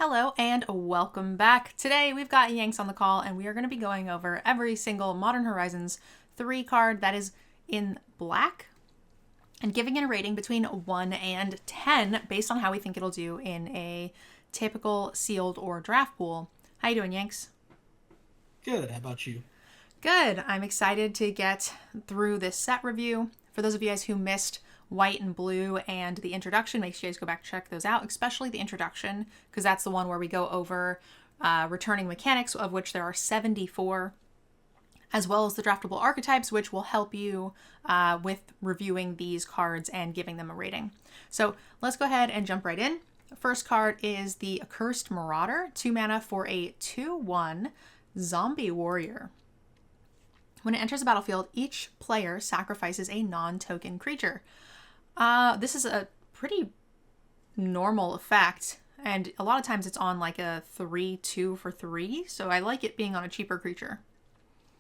Hello and welcome back. Today we've got Yanks on the call and we are going to be going over every single Modern Horizons 3 card that is in black and giving it a rating between 1 and 10 based on how we think it'll do in a typical sealed or draft pool. How you doing, Yanks? Good. How about you? Good. I'm excited to get through this set review. For those of you guys who missed white and blue and the introduction, make sure you guys go back and check those out, especially the introduction, because that's the one where we go over returning mechanics, of which there are 74, as well as the draftable archetypes, which will help you with reviewing these cards and giving them a rating. So let's go ahead and jump right in. The first card is the Accursed Marauder, 2 mana for a 2/1 zombie warrior. When it enters the battlefield, each player sacrifices a non-token creature. This is a pretty normal effect, and a lot of times it's on like a 3/2 for 3, so I like it being on a cheaper creature.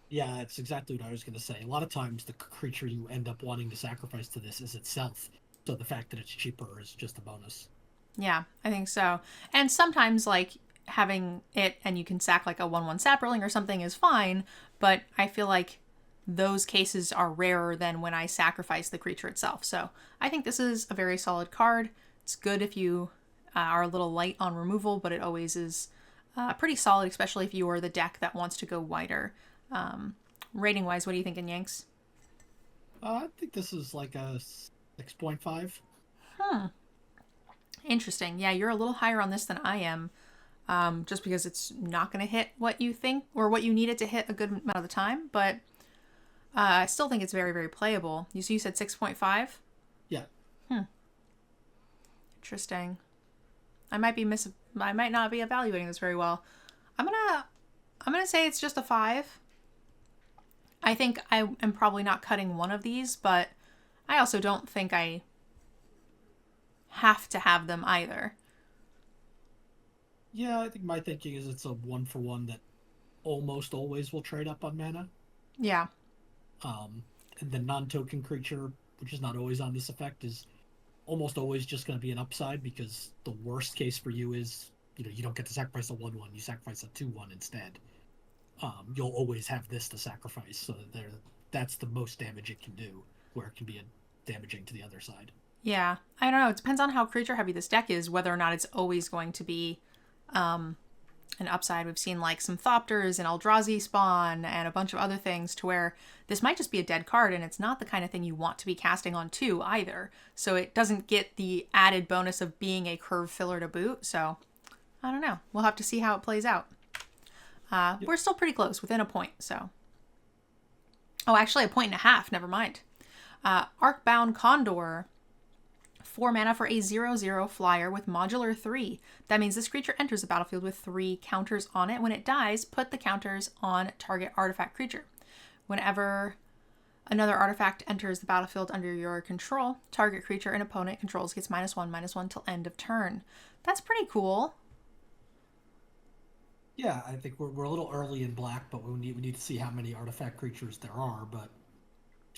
Yeah, that's exactly what I was going to say. A lot of times the creature you end up wanting to sacrifice to this is itself, so the fact that it's cheaper is just a bonus. Yeah, I think so. And sometimes like having it and you can sack like a 1/1 sapperling or something is fine, but I feel like those cases are rarer than when I sacrifice the creature itself. So I think this is a very solid card. It's good if you are a little light on removal, but it always is pretty solid, especially if you are the deck that wants to go wider. Rating wise, what are you thinking, Yanks? I think this is like a 6.5. Interesting. Yeah, you're a little higher on this than I am. Just because it's not going to hit what you think or what you need it to hit a good amount of the time, but I still think it's very, very playable. You said 6.5? Yeah. Interesting. I might not be evaluating this very well. I'm gonna say it's just a 5. I think I am probably not cutting one of these, but I also don't think I have to have them either. Yeah, I think my thinking is it's a 1-for-1 that almost always will trade up on mana. Yeah. And the non-token creature, which is not always on this effect, is almost always just going to be an upside because the worst case for you is, you don't get to sacrifice a 1/1, you sacrifice a 2/1 instead. You'll always have this to sacrifice, so that's the most damage it can do, where it can be damaging to the other side. Yeah. I don't know. It depends on how creature heavy this deck is, whether or not it's always going to be an upside. We've seen like some Thopters and Eldrazi spawn and a bunch of other things to where this might just be a dead card and it's not the kind of thing you want to be casting on 2 either. So it doesn't get the added bonus of being a curve filler to boot. So I don't know. We'll have to see how it plays out. Yep. We're still pretty close, within a point. So, oh, actually a point and a half. Never mind. Arcbound Condor. 4 mana for a 0/0 flyer with modular 3. That means this creature enters the battlefield with 3 counters on it. When it dies, put the counters on target artifact creature. Whenever another artifact enters the battlefield under your control, target creature an opponent controls gets -1/-1 till end of turn. That's pretty cool. Yeah, I think we're a little early in black, but we need to see how many artifact creatures there are. But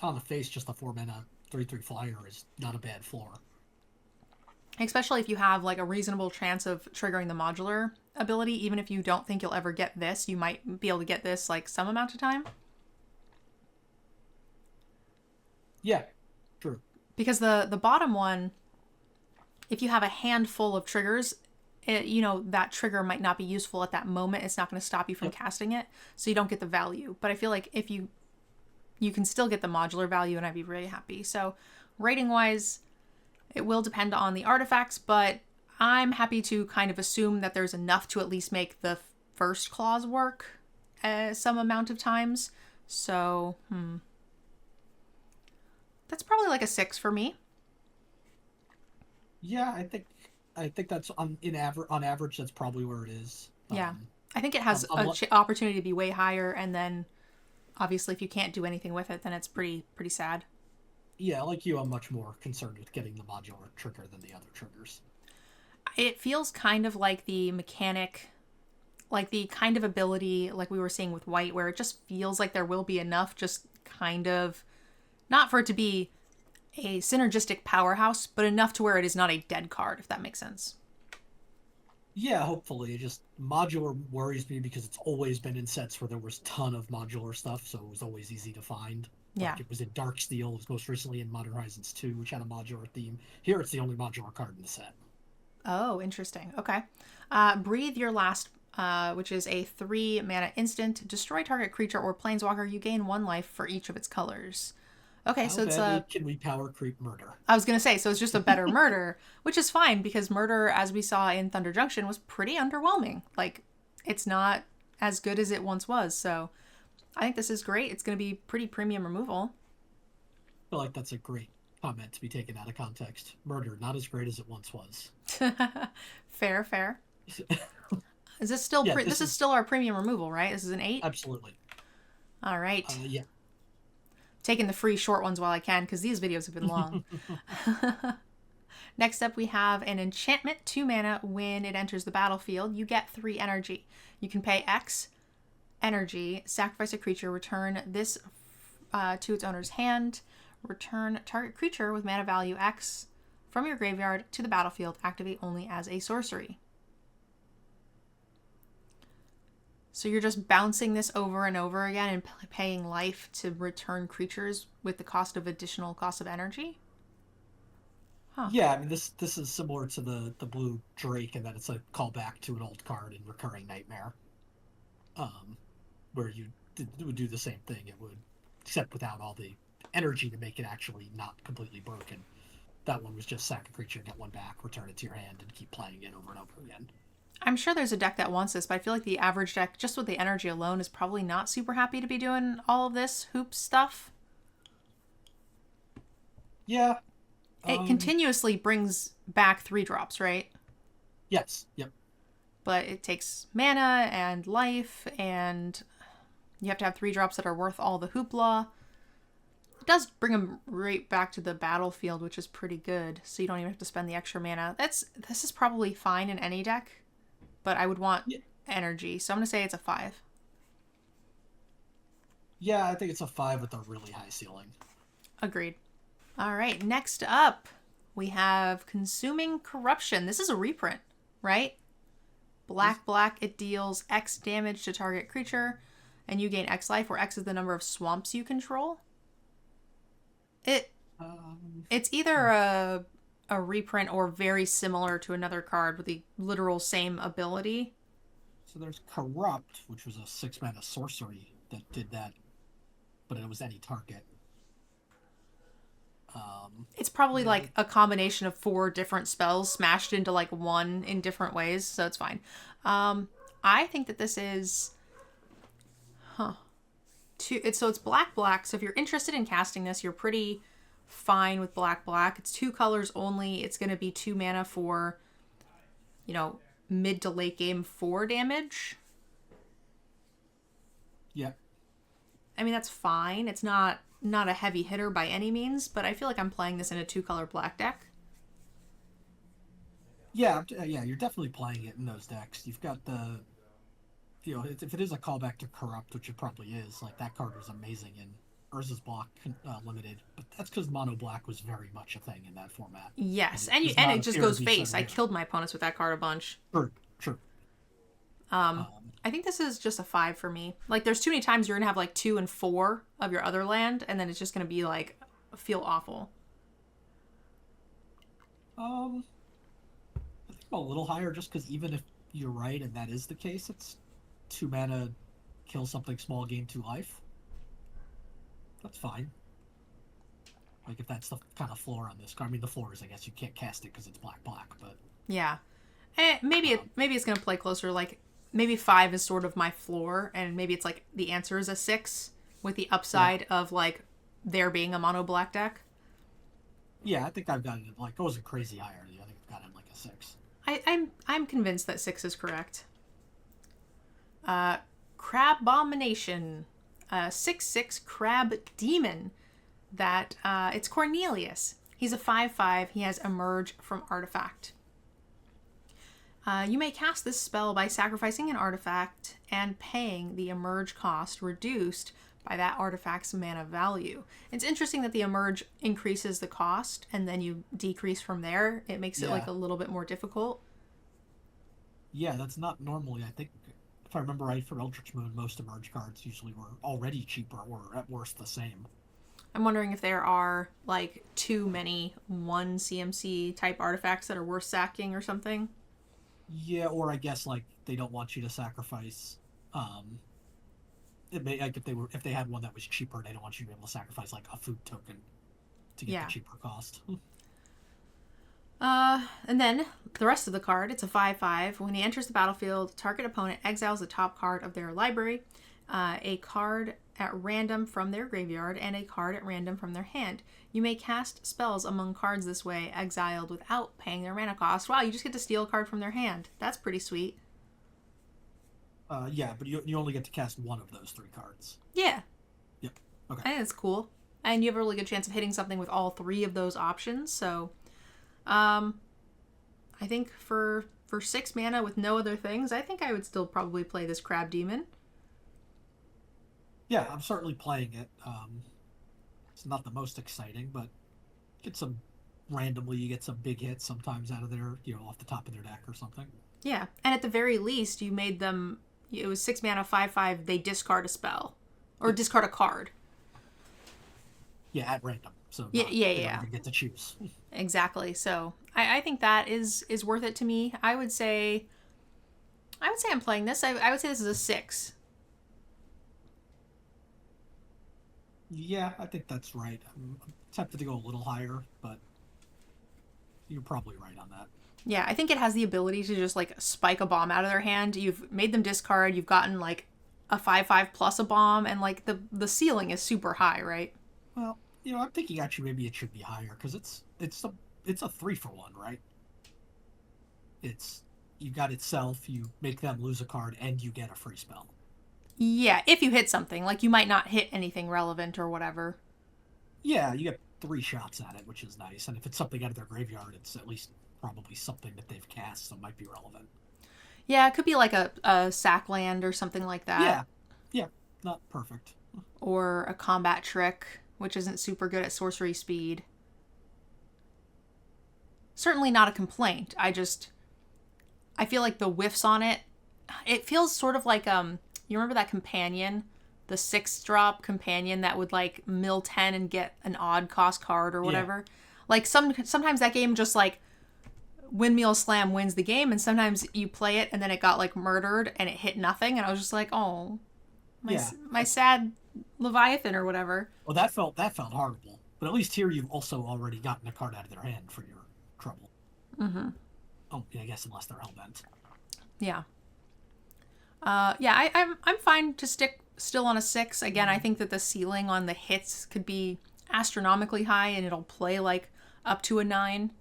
on the face, just a 4 mana 3/3 flyer is not a bad floor. Especially if you have like a reasonable chance of triggering the modular ability. Even if you don't think you'll ever get this, you might be able to get this like some amount of time. Yeah, true. Because the bottom one, if you have a handful of triggers, that trigger might not be useful at that moment. It's not going to stop you from casting it, so you don't get the value. But I feel like if you can still get the modular value, and I'd be really happy. So rating wise, it will depend on the artifacts, but I'm happy to kind of assume that there's enough to at least make the first clause work some amount of times. So, that's probably like a 6 for me. Yeah, I think that's on average that's probably where it is. Yeah. I think it has an opportunity to be way higher, and then obviously if you can't do anything with it, then it's pretty sad. Yeah, like you, I'm much more concerned with getting the modular trigger than the other triggers. It feels kind of like the mechanic, like the kind of ability like we were seeing with white, where it just feels like there will be enough, just kind of, not for it to be a synergistic powerhouse, but enough to where it is not a dead card, if that makes sense. Yeah, hopefully. It just modular worries me because it's always been in sets where there was a ton of modular stuff, so it was always easy to find. Yeah. Like it was in Darksteel, it was most recently in Modern Horizons 2, which had a modular theme. Here it's the only modular card in the set. Oh, interesting. Okay. Breathe Your Last, which is a 3 mana instant. Destroy target creature or planeswalker. You gain 1 life for each of its colors. Okay, How so it's badly a. can we power creep murder? I was gonna say, so it's just a better murder, which is fine because murder, as we saw in Thunder Junction, was pretty underwhelming. Like, it's not as good as it once was. So I think this is great. It's gonna be pretty premium removal. I feel like that's a great comment to be taken out of context. Murder, not as great as it once was. Fair, fair. Is this still Yeah, this is still our premium removal, right? This is an 8. absolutely. All right. Yeah. Taking the free short ones while I can because these videos have been long. Next up, we have an enchantment, 2 mana. When it enters the battlefield, you get 3 energy. You can pay X energy, sacrifice a creature, return this to its owner's hand, return target creature with mana value X from your graveyard to the battlefield, activate only as a sorcery. So you're just bouncing this over and over again and paying life to return creatures with the additional cost of energy? Huh. Yeah, I mean this is similar to the blue Drake in that it's a callback to an old card in Recurring Nightmare, where would do the same thing. It would, except without all the energy to make it actually not completely broken. That one was just sack a creature, get 1 back, return it to your hand, and keep playing it over and over again. I'm sure there's a deck that wants this, but I feel like the average deck, just with the energy alone, is probably not super happy to be doing all of this hoop stuff. Yeah. It continuously brings back 3-drops, right? Yes. Yep. But it takes mana and life, and you have to have 3-drops that are worth all the hoopla. It does bring them right back to the battlefield, which is pretty good, so you don't even have to spend the extra mana. This is probably fine in any deck, but I would want energy, so I'm going to say it's a 5. Yeah, I think it's a 5 with a really high ceiling. Agreed. All right, next up, we have Consuming Corruption. This is a reprint, right? Black, it deals X damage to target creature, and you gain X life, where X is the number of swamps you control. It's either a reprint or very similar to another card with the literal same ability. So there's Corrupt, which was a 6 mana sorcery that did that, but it was any target. It's probably like a combination of 4 different spells smashed into like one in different ways, so it's fine. I think that this is, it's black. So if you're interested in casting this, you're pretty fine with black. It's 2 colors only. It's going to be 2 mana for, mid to late game 4 damage. Yeah. I mean, that's fine. It's not a heavy hitter by any means, but I feel like I'm playing this in a 2-color black deck. Yeah, you're definitely playing it in those decks. You've got the, if it is a callback to Corrupt, which it probably is, like that card was amazing in Urza's Block Limited, but that's because Mono Black was very much a thing in that format. Yes, and it just goes face. I killed my opponents with that card a bunch. True. I think this is just a 5 for me. Like, there's too many times you're gonna have like 2 and 4 of your other land, and then it's just gonna be like feel awful. I think a little higher, just because even if you're right and that is the case, it's 2 mana, kill something small, gain 2 life. That's fine. Like if that's the kind of floor on this card. I mean, the floor is, I guess you can't cast it because it's black, but yeah, maybe it's gonna play closer. Like maybe 5 is sort of my floor, and maybe it's like the answer is a 6 with the upside of like there being a mono black deck. Yeah, I think I've got it. Like, it wasn't crazy higher. I think I've got it like a 6. I'm convinced that 6 is correct. Abomination, 6/6 crab demon. That it's Cornelius. He's a 5/5. He has Emerge from Artifact. You may cast this spell by sacrificing an artifact and paying the Emerge cost reduced by that artifact's mana value. It's interesting that the Emerge increases the cost and then you decrease from there. It makes it like a little bit more difficult. Yeah, that's not normally. I think, if I remember right, for Eldritch Moon, most emerge cards usually were already cheaper or at worst the same. I'm wondering if there are like too many one CMC type artifacts that are worth sacking or something. Yeah, or I guess like they don't want you to sacrifice. It may like if they had one that was cheaper, they don't want you to be able to sacrifice like a food token to get the Yeah. cheaper cost. And then the rest of the card, it's a 5/5. When he enters the battlefield, target opponent exiles the top card of their library, a card at random from their graveyard, and a card at random from their hand. You may cast spells among cards this way, exiled without paying their mana cost. Wow, you just get to steal a card from their hand. That's pretty sweet. Yeah, but you only get to cast one of those three cards. Yeah, Yep. Okay. I think it's cool. And you have a really good chance of hitting something with all three of those options. So, I think for 6 mana with no other things, I think I would still probably play this Crab Demon. Yeah, I'm certainly playing it. It's not the most exciting, but get some randomly. You get some big hits sometimes out of their, off the top of their deck or something. Yeah, and at the very least, you made them. It was 6 mana, 5/5. They discard a spell or discard a card. Yeah, at random. So Yeah, yeah, they yeah. don't even get to choose. Exactly. So I think that is worth it to me. I would say I'm playing this. I would say this is a 6. Yeah, I think that's right. I'm tempted to go a little higher, but you're probably right on that. Yeah, I think it has the ability to just like spike a bomb out of their hand. You've made them discard. You've gotten like a 5/5 plus a bomb, and like the ceiling is super high, right? Well, I'm thinking actually maybe it should be higher because it's a 3-for-1, right? It's you got itself, you make them lose a card, and you get a free spell. Yeah, if you hit something, like you might not hit anything relevant or whatever. Yeah, you get 3 shots at it, which is nice. And if it's something out of their graveyard, it's at least probably something that they've cast, so it might be relevant. Yeah, it could be like a sack land or something like that. Yeah, not perfect. Or a combat trick, which isn't super good at sorcery speed. Certainly not a complaint. I feel like the whiffs on it, it feels sort of like you remember that companion, the 6-drop companion that would like mill 10 and get an odd cost card or whatever. Yeah. Like sometimes that game just like windmill slam wins the game, and sometimes you play it and then it got like murdered and it hit nothing, and I was just like, oh, my sad Leviathan or whatever. Well, that felt horrible. But at least here you've also already gotten a card out of their hand for your trouble. Mm-hmm. Oh, yeah, I guess unless they're hellbent. Yeah. I'm fine to stick still on a 6. Again, I think that the ceiling on the hits could be astronomically high, and it'll play like up to a 9.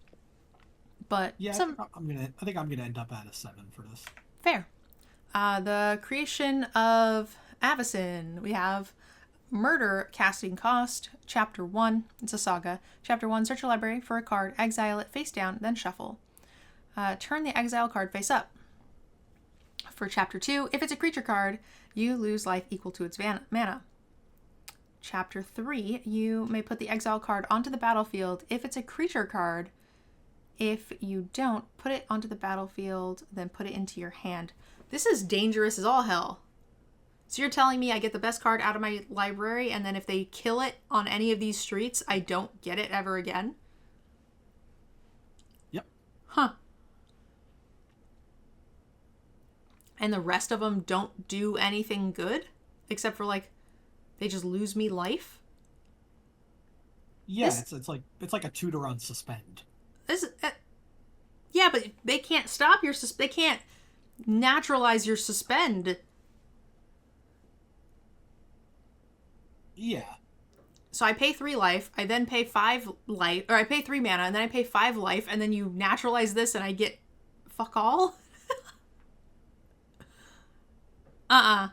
But yeah, I think I'm gonna end up at a 7 for this. Fair. The creation of Avacyn. We have Murder Casting Cost, Chapter 1. It's a saga. Chapter 1, search your library for a card, exile it face down, then shuffle. Turn the exile card face up. For Chapter 2, if it's a creature card, you lose life equal to its mana. Chapter 3, you may put the exile card onto the battlefield if it's a creature card. If you don't, put it onto the battlefield, then put it into your hand. This is dangerous as all hell. So you're telling me I get the best card out of my library, and then if they kill it on any of these streets, I don't get it ever again? Yep. Huh. And the rest of them don't do anything good? Except for, like, they just lose me life? Yeah, it's like a tutor on suspend. Yeah, but they can't stop your they can't naturalize your suspend. Yeah. So I pay 3 life, I then pay 5 life, or I pay 3 mana, and then I pay 5 life, and then you naturalize this, and I get fuck all? I'm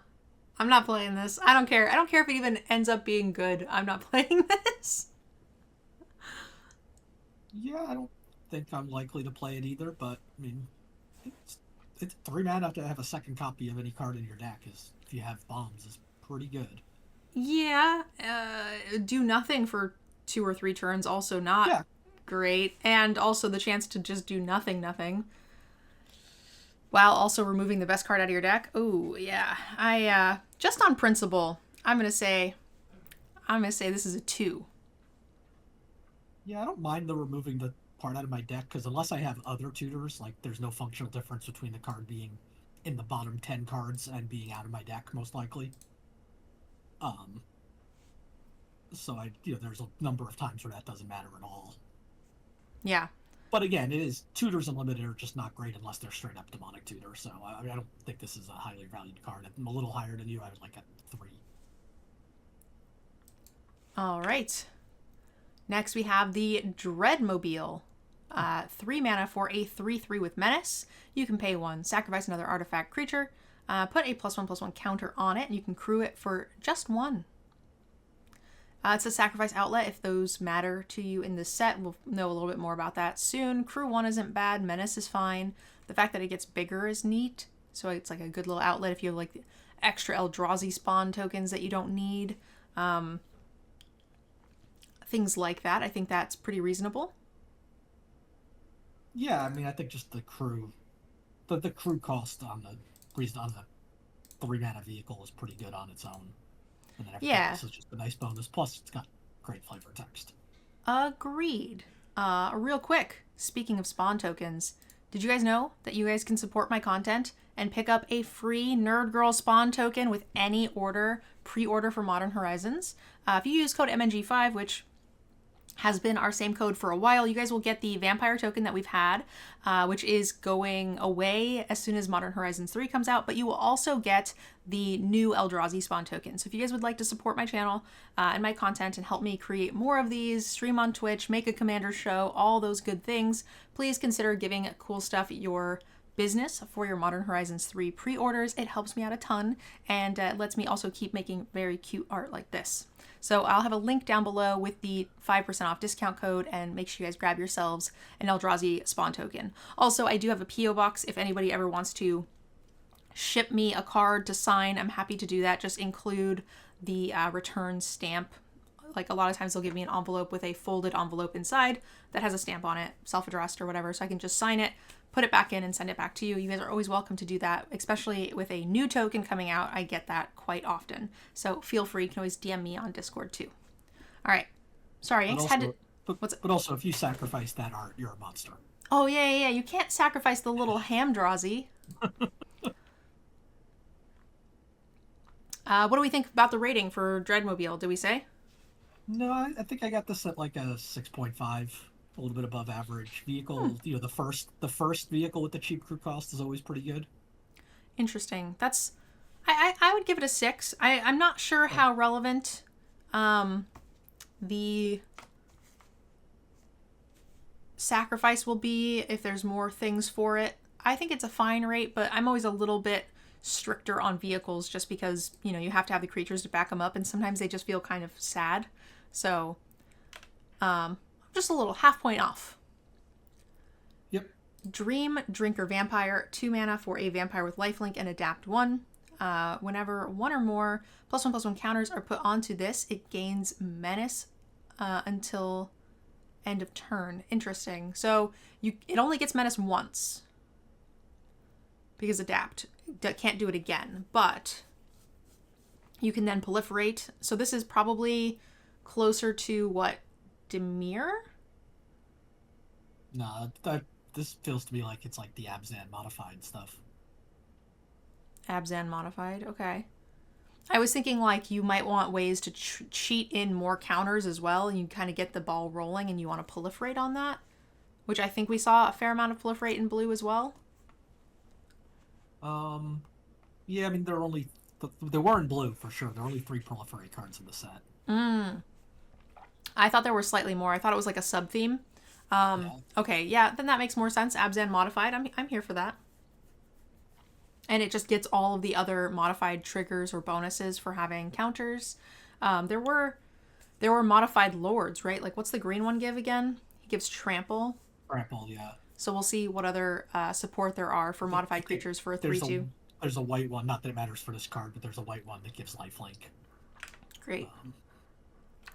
not playing this. I don't care. I don't care if it even ends up being good. I'm not playing this. Yeah, I don't think I'm likely to play it either, but I mean, it's 3 mana to have a second copy of any card in your deck is, if you have bombs, is pretty good. Yeah, do nothing for 2 or 3 turns, also not great, and also the chance to just do nothing. while also removing the best card out of your deck. Oh yeah, I just on principle, I'm gonna say this is a 2. Yeah, I don't mind the removing the part out of my deck because unless I have other tutors, like there's no functional difference between the card being in the bottom 10 cards and being out of my deck, most likely. Um, so there's a number of times where that doesn't matter at all. Yeah. But again, it is tutors unlimited are just not great unless they're straight up demonic tutor. So I don't think this is a highly valued card. I'm a little higher than you. I would like a 3. All right. Next we have the Dreadmobile. 3 mana for a 3/3 with Menace. You can pay 1, sacrifice another artifact creature, put a +1/+1 counter on it, and you can crew it for just 1. It's a sacrifice outlet if those matter to you in this set. We'll know a little bit more about that soon. Crew 1 isn't bad. Menace is fine. The fact that it gets bigger is neat. So it's like a good little outlet if you have like extra Eldrazi spawn tokens that you don't need. Things like that. I think that's pretty reasonable. Yeah, I mean, I think just the crew cost on the 3 mana vehicle is pretty good on its own. And then everything else is just a nice bonus. Plus, it's got great flavor text. Agreed. Real quick, speaking of spawn tokens, did you guys know that you guys can support my content and pick up a free NerdGirl spawn token with any pre-order for Modern Horizons? If you use code MNG5, which has been our same code for a while, you guys will get the vampire token that we've had, which is going away as soon as Modern Horizons 3 comes out, but you will also get the new Eldrazi spawn token. So if you guys would like to support my channel and my content and help me create more of these, stream on Twitch, make a Commander show, all those good things, please consider giving Cool Stuff your business for your Modern Horizons 3 pre-orders. It helps me out a ton, and it lets me also keep making very cute art like this. So I'll have a link down below with the 5% off discount code, and make sure you guys grab yourselves an Eldrazi spawn token. Also, I do have a P.O. box if anybody ever wants to ship me a card to sign. I'm happy to do that. Just include the return stamp. Like a lot of times they'll give me an envelope with a folded envelope inside that has a stamp on it, self-addressed or whatever, so I can just sign it, put it back in, and send it back to you. You guys are always welcome to do that, especially with a new token coming out. I get that quite often. So feel free. You can always DM me on Discord too. All right. Sorry, Inks had to... But also, if you sacrifice that art, you're a monster. Oh, yeah. You can't sacrifice the little Hamdrazi. What do we think about the rating for Dreadmobile? Did we say? No, I think I got this at like a 6.5, a little bit above average. Vehicle, the first vehicle with the cheap crew cost is always pretty good. Interesting. That's, I would give it a 6. I'm not sure how relevant the sacrifice will be if there's more things for it. I think it's a fine rate, but I'm always a little bit stricter on vehicles just because, you have to have the creatures to back them up, and sometimes they just feel kind of sad. So, just a little half point off. Yep. Dream Drinker Vampire, 2 mana for a vampire with lifelink and adapt 1. Whenever 1 or more +1/+1 counters are put onto this, it gains menace until end of turn. Interesting. So it only gets menace once because adapt can't do it again, but you can then proliferate. So this is probably closer to what, Dimir? No, this feels to me like it's like the Abzan modified stuff. Abzan modified, okay. I was thinking like you might want ways to cheat in more counters as well, and you kind of get the ball rolling and you want to proliferate on that, which I think we saw a fair amount of proliferate in blue as well. Yeah, I mean, there were in blue for sure. There are only 3 proliferate cards in the set. I thought there were slightly more. I thought it was like a sub-theme. Okay, yeah, then that makes more sense. Abzan modified, I'm here for that. And it just gets all of the other modified triggers or bonuses for having counters. There were modified lords, right? Like, what's the green one give again? He gives trample. Trample, yeah. So we'll see what other support there are for modified creatures for a 3/2. There's a white one, not that it matters for this card, but there's a white one that gives lifelink. Great.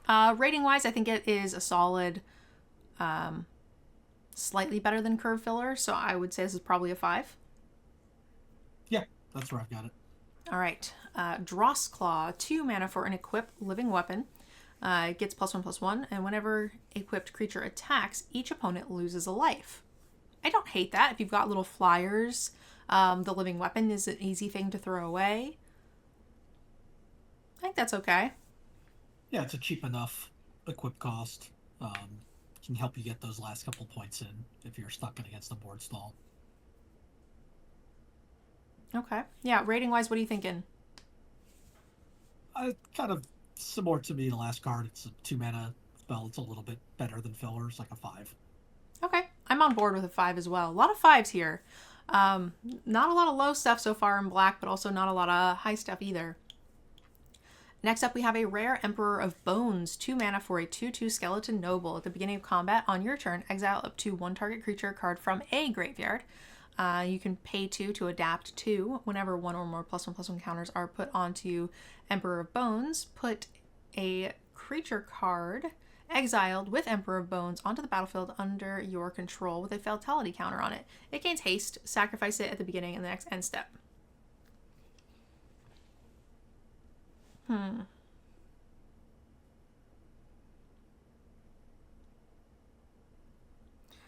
Rating-wise, I think it is a solid, slightly better than Curve Filler, so I would say this is probably a 5. Yeah, that's where I've got it. All right. Dross Claw, 2 mana for an equipped living weapon. It gets +1/+1, and whenever equipped creature attacks, each opponent loses a life. I don't hate that. If you've got little flyers, the living weapon is an easy thing to throw away. I think that's okay. Yeah, it's a cheap enough equip cost. Can help you get those last couple points in if you're stuck against the board stall. Okay. Yeah, rating wise, what are you thinking? Kind of similar to me, the last card. It's a 2 mana spell. It's a little bit better than fillers, like a 5. Okay. I'm on board with a 5 as well. A lot of 5s here. Not a lot of low stuff so far in black, but also not a lot of high stuff either. Next up, we have a rare Emperor of Bones, 2 mana for a 2/2 skeleton noble. At the beginning of combat, on your turn, exile up to 1 target creature card from a graveyard. You can pay 2 to adapt 2 whenever 1 or more +1/+1 counters are put onto Emperor of Bones. Put a creature card exiled with Emperor of Bones onto the battlefield under your control with a fatality counter on it. It gains haste. Sacrifice it at the beginning of the next end step.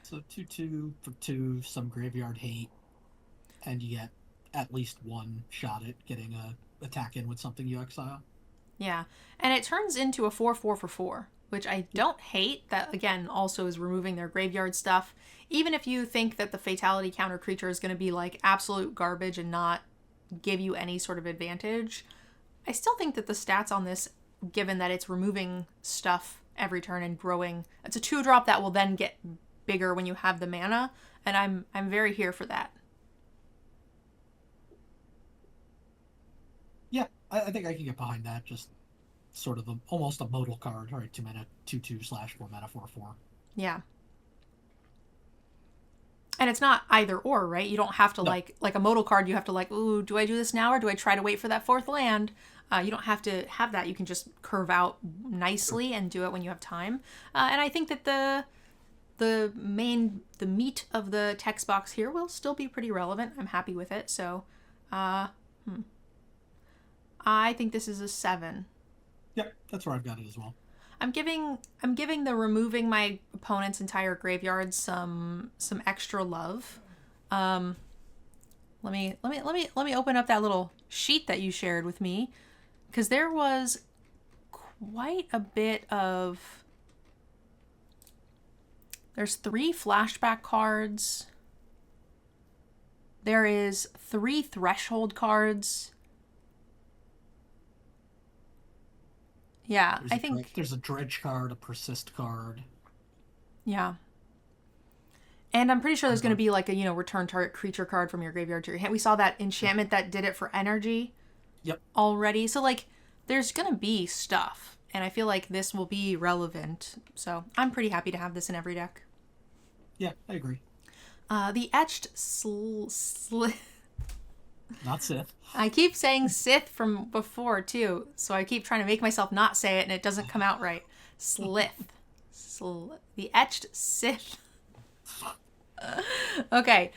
So 2/2 for 2, some graveyard hate, and you get at least one shot at getting a attack in with something you exile. Yeah. And it turns into a 4/4 for 4, which I don't hate. That, again, also is removing their graveyard stuff. Even if you think that the fatality counter creature is going to be like absolute garbage and not give you any sort of advantage, I still think that the stats on this, given that it's removing stuff every turn and growing, it's a 2-drop that will then get bigger when you have the mana, and I'm very here for that. Yeah, I think I can get behind that. Just sort of almost a modal card. All right, 2 mana, 2/2/4 mana 4/4. Yeah. And it's not either or, right? You don't have to No. like a modal card. You have to like, ooh, do I do this now or do I try to wait for that 4th land? You don't have to have that. You can just curve out nicely and do it when you have time. And I think that the meat of the text box here will still be pretty relevant. I'm happy with it. So, I think this is a 7. Yep, that's where I've got it as well. I'm giving the removing my opponent's entire graveyard some extra love. Let me open up that little sheet that you shared with me, because there was quite a bit of. There's 3 flashback cards. There is 3 threshold cards. Yeah, I think there's a dredge card, a persist card. Yeah. And I'm pretty sure there's going to be like a, return target creature card from your graveyard to your hand. We saw that enchantment that did it for energy. Yep. Already. So like there's going to be stuff, and I feel like this will be relevant. So I'm pretty happy to have this in every deck. Yeah, I agree. The etched Not Sith. I keep saying Sith from before too, so I keep trying to make myself not say it, and it doesn't come out right. Slith. The etched Sith. Okay,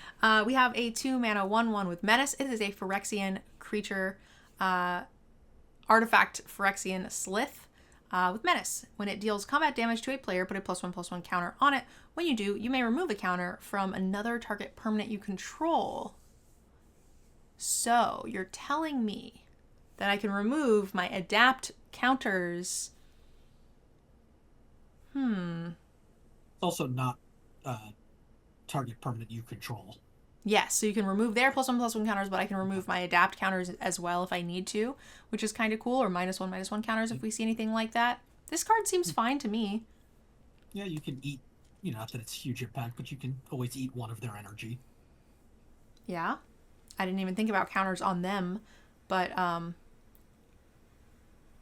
we have a 2 mana 1/1 with Menace. It is a Phyrexian creature, artifact Phyrexian Slith with Menace. When it deals combat damage to a player, put a +1/+1 counter on it. When you do, you may remove a counter from another target permanent you control. So, you're telling me that I can remove my adapt counters. Also not target permanent you control. Yes, so you can remove their +1/+1 counters, but I can remove my adapt counters as well if I need to, which is kind of cool, or -1/-1 counters if we see anything like that. This card seems fine to me. Yeah, you can eat, not that it's huge impact, but you can always eat one of their energy. Yeah. I didn't even think about counters on them, but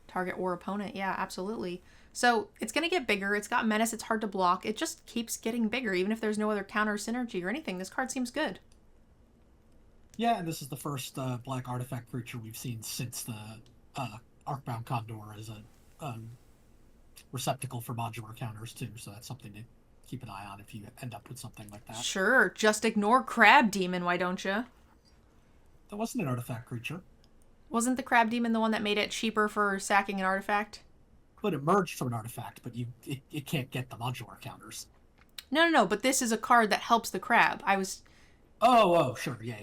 target or opponent, yeah, absolutely. So it's going to get bigger. It's got Menace. It's hard to block. It just keeps getting bigger, even if there's no other counter synergy or anything. This card seems good. Yeah, and this is the first black artifact creature we've seen since the Arcbound Condor as a receptacle for modular counters, too. So that's something to keep an eye on if you end up with something like that. Sure. Just ignore Crab Demon, why don't you? That wasn't an artifact creature. Wasn't the crab demon the one that made it cheaper for sacking an artifact? But it emerged from an artifact, but it can't get the modular counters. No. But this is a card that helps the crab. Oh, sure, yeah.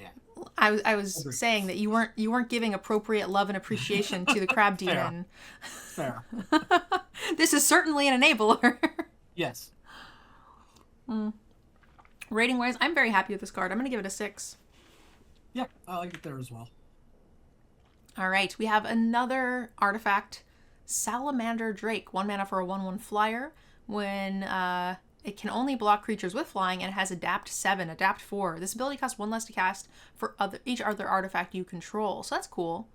I was saying that you weren't giving appropriate love and appreciation to the crab demon. Fair. This is certainly an enabler. Yes. Rating wise, I'm very happy with this card. I'm going to give it a 6. Yeah, I like it there as well. All right, we have another artifact, Salamander Drake. 1 mana for a 1/1 flyer. When it can only block creatures with flying and it has Adapt 7, Adapt 4. This ability costs 1 less to cast for each other artifact you control. So that's cool.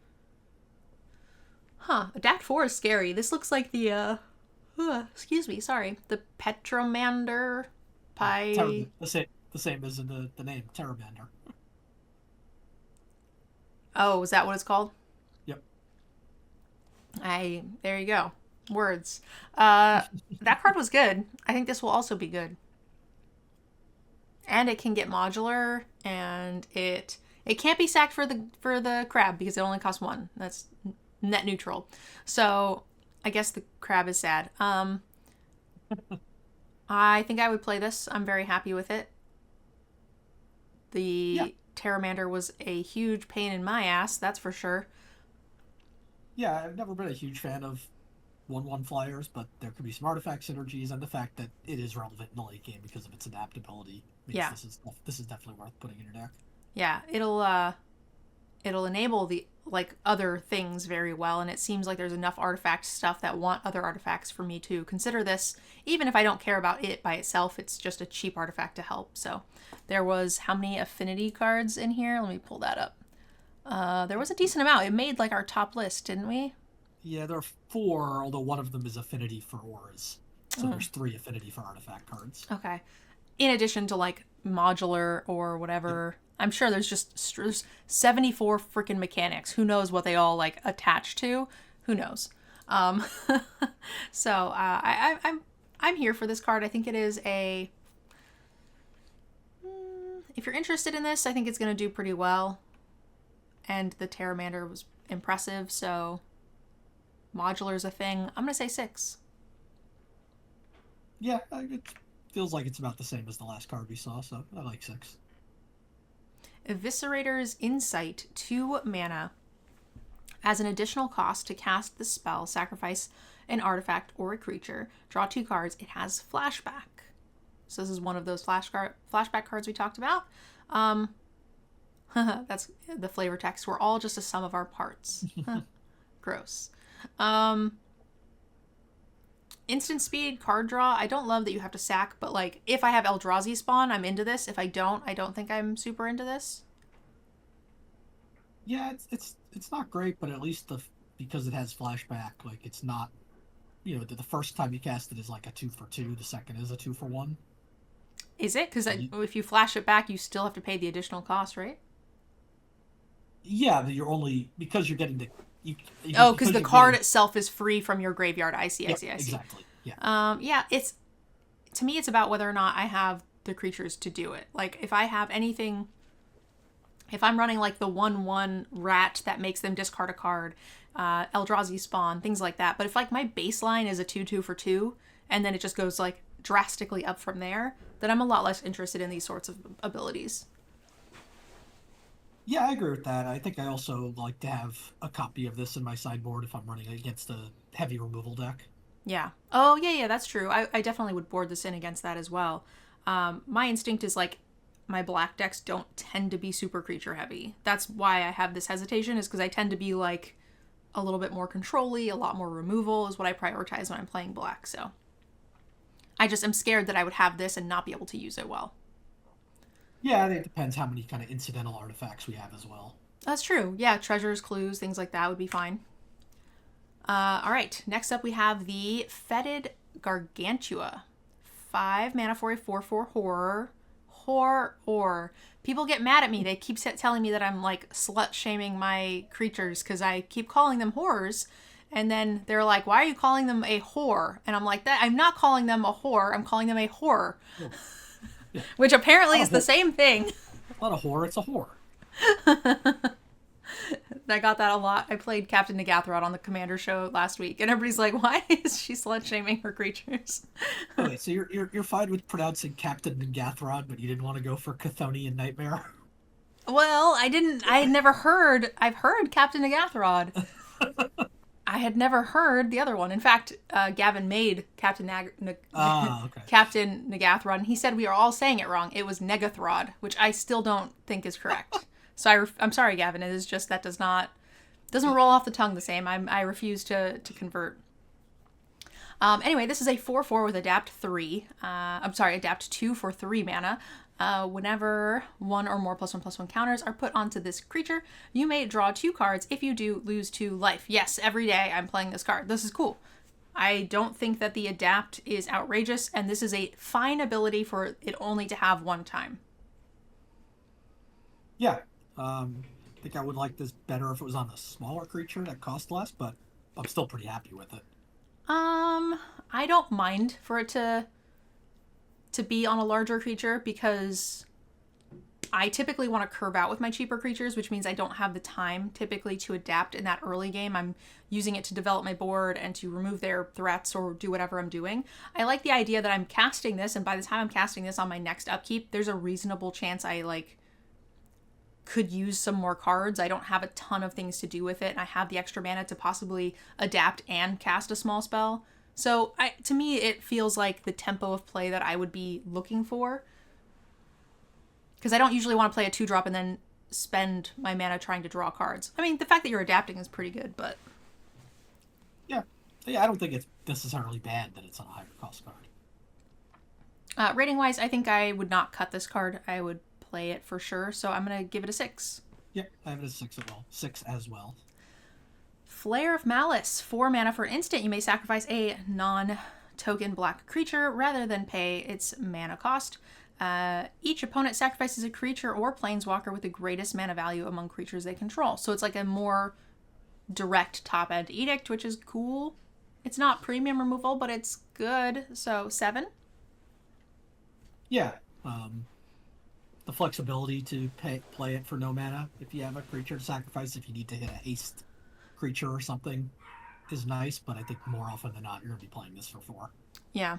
Adapt 4 is scary. This looks like the, the Petromander Pie. The same as in the name, Terramander. Oh, is that what it's called? Yep. There you go. Words. That card was good. I think this will also be good. And it can get modular, and it can't be sacked for the crab because it only costs 1. That's net neutral. So I guess the crab is sad. I think I would play this. I'm very happy with it. The Terramander was a huge pain in my ass, that's for sure. Yeah, I've never been a huge fan of 1/1 flyers, but there could be some artifact synergies, and the fact that it is relevant in the late game because of its adaptability means this is definitely worth putting in your deck. Yeah, it'll enable the other things very well, and it seems like there's enough artifact stuff that want other artifacts for me to consider this. Even if I don't care about it by itself, it's just a cheap artifact to help. So there was how many affinity cards in here? Let me pull that up. There was a decent amount. It made our top list, didn't we? Yeah, there are 4, although one of them is affinity for auras. So there's 3 affinity for artifact cards. Okay. In addition to modular or whatever. Yep. I'm sure there's 74 freaking mechanics. Who knows what they all attach to? Who knows? So I'm here for this card. I think it is a. If you're interested in this, I think it's going to do pretty well. And the Terramander was impressive, so modular is a thing. I'm going to say 6. Yeah, it feels like it's about the same as the last card we saw, so I like 6. Eviscerator's Insight, 2 mana. As an additional cost to cast the spell, sacrifice an artifact or a creature. Draw 2 cards. It has flashback. So this is one of those flashback cards we talked about. That's the flavor text. We're all just a sum of our parts. Gross. Instant speed, card draw. I don't love that you have to sack, but if I have Eldrazi spawn, I'm into this. If I don't think I'm super into this. Yeah, it's not great, but at least because it has flashback, it's not, the first time you cast it is a 2 for 2. The second is a 2 for 1. Is it? Because if you flash it back, you still have to pay the additional cost, right? Yeah, you're only because you're getting the. Because the card itself is free from your graveyard. I see. Exactly. Yeah. Yeah. To me, it's about whether or not I have the creatures to do it. If I have anything, if I'm running the 1/1 rat that makes them discard a card, Eldrazi spawn, things like that. But if my baseline is a 2/2 for 2, and then it just goes drastically up from there, then I'm a lot less interested in these sorts of abilities. Yeah, I agree with that. I think I also like to have a copy of this in my sideboard if I'm running against a heavy removal deck. Yeah. Oh, yeah, that's true. I definitely would board this in against that as well. My instinct is my black decks don't tend to be super creature heavy. That's why I have this hesitation, is because I tend to be a little bit more control-y, a lot more removal is what I prioritize when I'm playing black. So I just am scared that I would have this and not be able to use it well. Yeah, it depends how many kind of incidental artifacts we have as well. That's true. Yeah, treasures, clues, things like that would be fine. All right, next up we have the Fetid Gargantua. 5 mana for a 4/4 horror. Horror. People get mad at me. They keep telling me that I'm slut-shaming my creatures because I keep calling them horrors. And then they're like, why are you calling them a whore? And I'm like, I'm not calling them a whore. I'm calling them a horror. Oh. Yeah. Which apparently is the same thing. Not a whore, it's a whore. I got that a lot. I played Captain Nagathron on the Commander show last week, and everybody's like, "Why is she slut shaming her creatures?" Oh, wait, so you're fine with pronouncing Captain Gathron, but you didn't want to go for Chthonian Nightmare? Well, I didn't. I had never heard. I've heard Captain Nagathron. I had never heard the other one. In fact, Gavin made Captain Okay. Captain Nagathron. He said we are all saying it wrong. It was Negathrod, which I still don't think is correct. So I'm sorry, Gavin. It is just that doesn't roll off the tongue the same. I refuse to convert. Anyway, this is a 4/4 with Adapt 3. Adapt 2 for 3 mana. Whenever one or more +1/+1 counters are put onto this creature, you may draw 2 cards. If you do, lose 2 life. Yes, every day I'm playing this card. This is cool. I don't think that the Adapt is outrageous, and this is a fine ability for it only to have one time. Yeah. I think I would like this better if it was on a smaller creature that cost less, but I'm still pretty happy with it. I don't mind for it to be on a larger creature because I typically want to curve out with my cheaper creatures, which means I don't have the time typically to adapt in that early game. I'm using it to develop my board and to remove their threats or do whatever I'm doing. I like the idea that I'm casting this, and by the time I'm casting this on my next upkeep, there's a reasonable chance I could use some more cards. I don't have a ton of things to do with it, and I have the extra mana to possibly adapt and cast a small spell. So to me, it feels like the tempo of play that I would be looking for. Because I don't usually want to play a 2-drop and then spend my mana trying to draw cards. I mean, the fact that you're adapting is pretty good, but... Yeah, I don't think it's necessarily bad that it's on a higher cost card. Rating-wise, I think I would not cut this card. I would play it for sure, so I'm going to give it a 6. Yeah, I have it as 6 as well. Flare of Malice. 4 mana for instant. You may sacrifice a non-token black creature rather than pay its mana cost. Each opponent sacrifices a creature or planeswalker with the greatest mana value among creatures they control. So it's like a more direct top-end edict, which is cool. It's not premium removal, but it's good. So 7. Yeah. The flexibility to play it for no mana if you have a creature to sacrifice, if you need to hit a haste creature or something, is nice, but I think more often than not you're going to be playing this for 4. Yeah.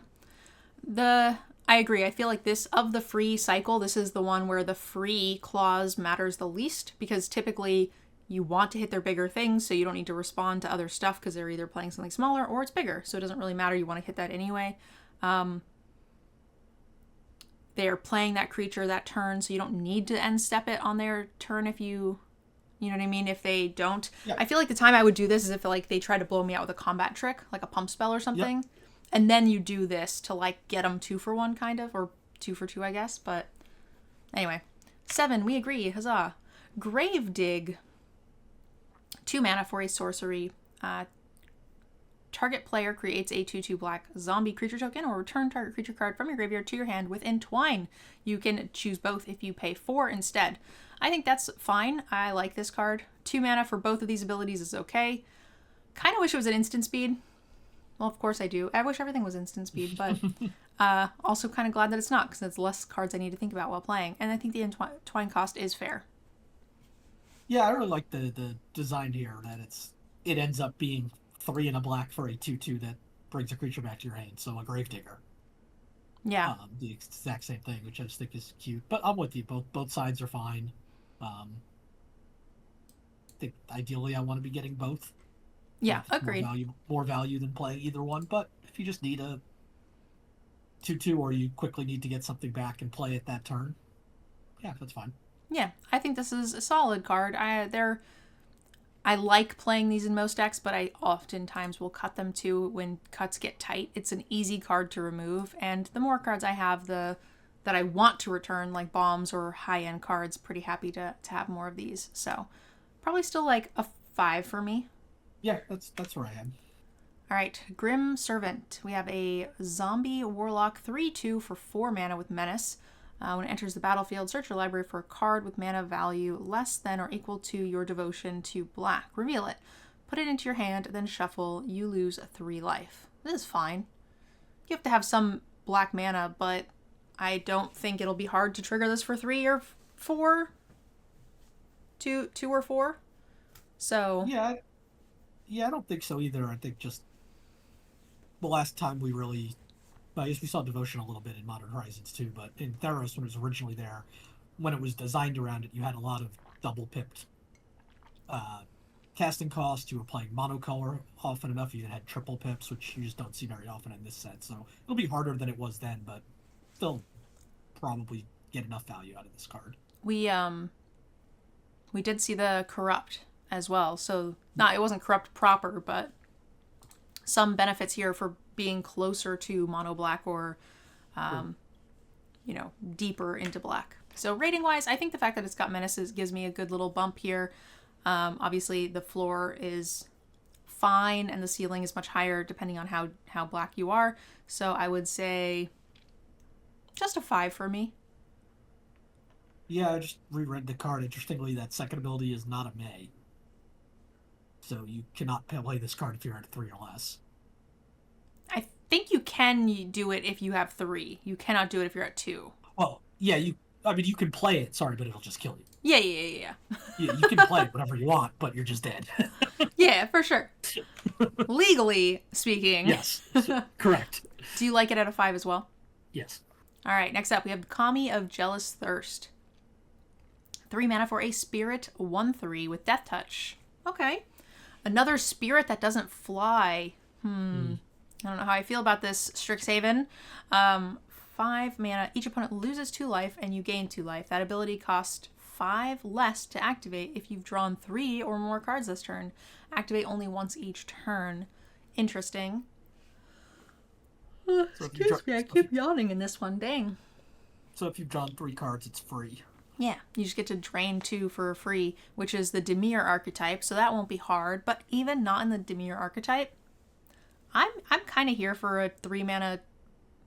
I agree. I feel like this, of the free cycle, this is the one where the free clause matters the least, because typically you want to hit their bigger things, so you don't need to respond to other stuff because they're either playing something smaller or it's bigger, so it doesn't really matter. You want to hit that anyway. They're playing that creature that turn, so you don't need to end step it on their turn if you know what I mean? If they don't. Yeah. I feel like the time I would do this is if they try to blow me out with a combat trick, like a pump spell or something. Yep. And then you do this to get them 2 for 1 kind of, or 2 for 2, I guess. But anyway, 7, we agree. Huzzah. Gravedigg. 2 mana for a sorcery. Target player creates a 2/2 black zombie creature token or return target creature card from your graveyard to your hand with Entwine. You can choose both if you pay 4 instead. I think that's fine. I like this card. 2 mana for both of these abilities is okay. Kind of wish it was at instant speed. Well, of course I do. I wish everything was instant speed, but also kind of glad that it's not, because it's less cards I need to think about while playing. And I think the Entwine cost is fair. Yeah, I really like the design here, that it ends up being 3 and a black for a 2/2 that brings a creature back to your hand. So a Gravedigger. Yeah. The exact same thing, which I just think is cute. But I'm with you. Both sides are fine. I think ideally I want to be getting both. Yeah, agreed. More value than playing either one. But if you just need a 2/2 or you quickly need to get something back and play it that turn, yeah, that's fine. Yeah, I think this is a solid card. I like playing these in most decks, but I oftentimes will cut them too when cuts get tight. It's an easy card to remove, and the more cards I have that I want to return, like bombs or high-end cards, pretty happy to have more of these. So probably still a 5 for me. Yeah, that's where I am. All right, Grim Servant. We have a zombie warlock 3/2 for 4 mana with Menace. When it enters the battlefield, search your library for a card with mana value less than or equal to your devotion to black. Reveal it. Put it into your hand, then shuffle. You lose 3 life. This is fine. You have to have some black mana, but I don't think it'll be hard to trigger this for 3 or 4. 2 or 4. So, Yeah, yeah, I don't think so either. I think just the last time we really, I guess we saw Devotion a little bit in Modern Horizons too, but in Theros when it was originally there, when it was designed around it, you had a lot of double pipped uh, casting costs. You were playing monocolor often enough. You had triple pips, which you just don't see very often in this set. So it'll be harder than it was then, but still probably get enough value out of this card. we did see the corrupt as well. So, not it wasn't corrupt proper, but some benefits here for being closer to mono black or deeper into black. So rating wise, I think the fact that it's got menaces gives me a good little bump here. Obviously, the floor is fine and the ceiling is much higher depending on how black you are. So I would say just a 5 for me. Yeah, I just reread the card. Interestingly, that second ability is not a May. So you cannot play this card if you're at 3 or less. I think you can do it if you have 3. You cannot do it if you're at 2. Well, yeah, you can play it, sorry, but it'll just kill you. Yeah. You can play it whatever you want, but you're just dead. Yeah, for sure. Legally speaking. Yes, correct. Do you like it at a 5 as well? Yes. All right, next up we have Kami of Jealous Thirst. 3 mana for a spirit, 1/3 with Death Touch. Okay. Another spirit that doesn't fly. I don't know how I feel about this, Strixhaven. 5 mana. Each opponent loses 2 life and you gain 2 life. That ability costs 5 less to activate if you've drawn 3 or more cards this turn. Activate only once each turn. Interesting. Excuse me, I keep yawning in this one. Dang. So if you've drawn 3 cards, it's free. Yeah, you just get to drain 2 for free, which is the Dimir archetype, so that won't be hard. But even not in the Dimir archetype, I'm kind of here for a 3 mana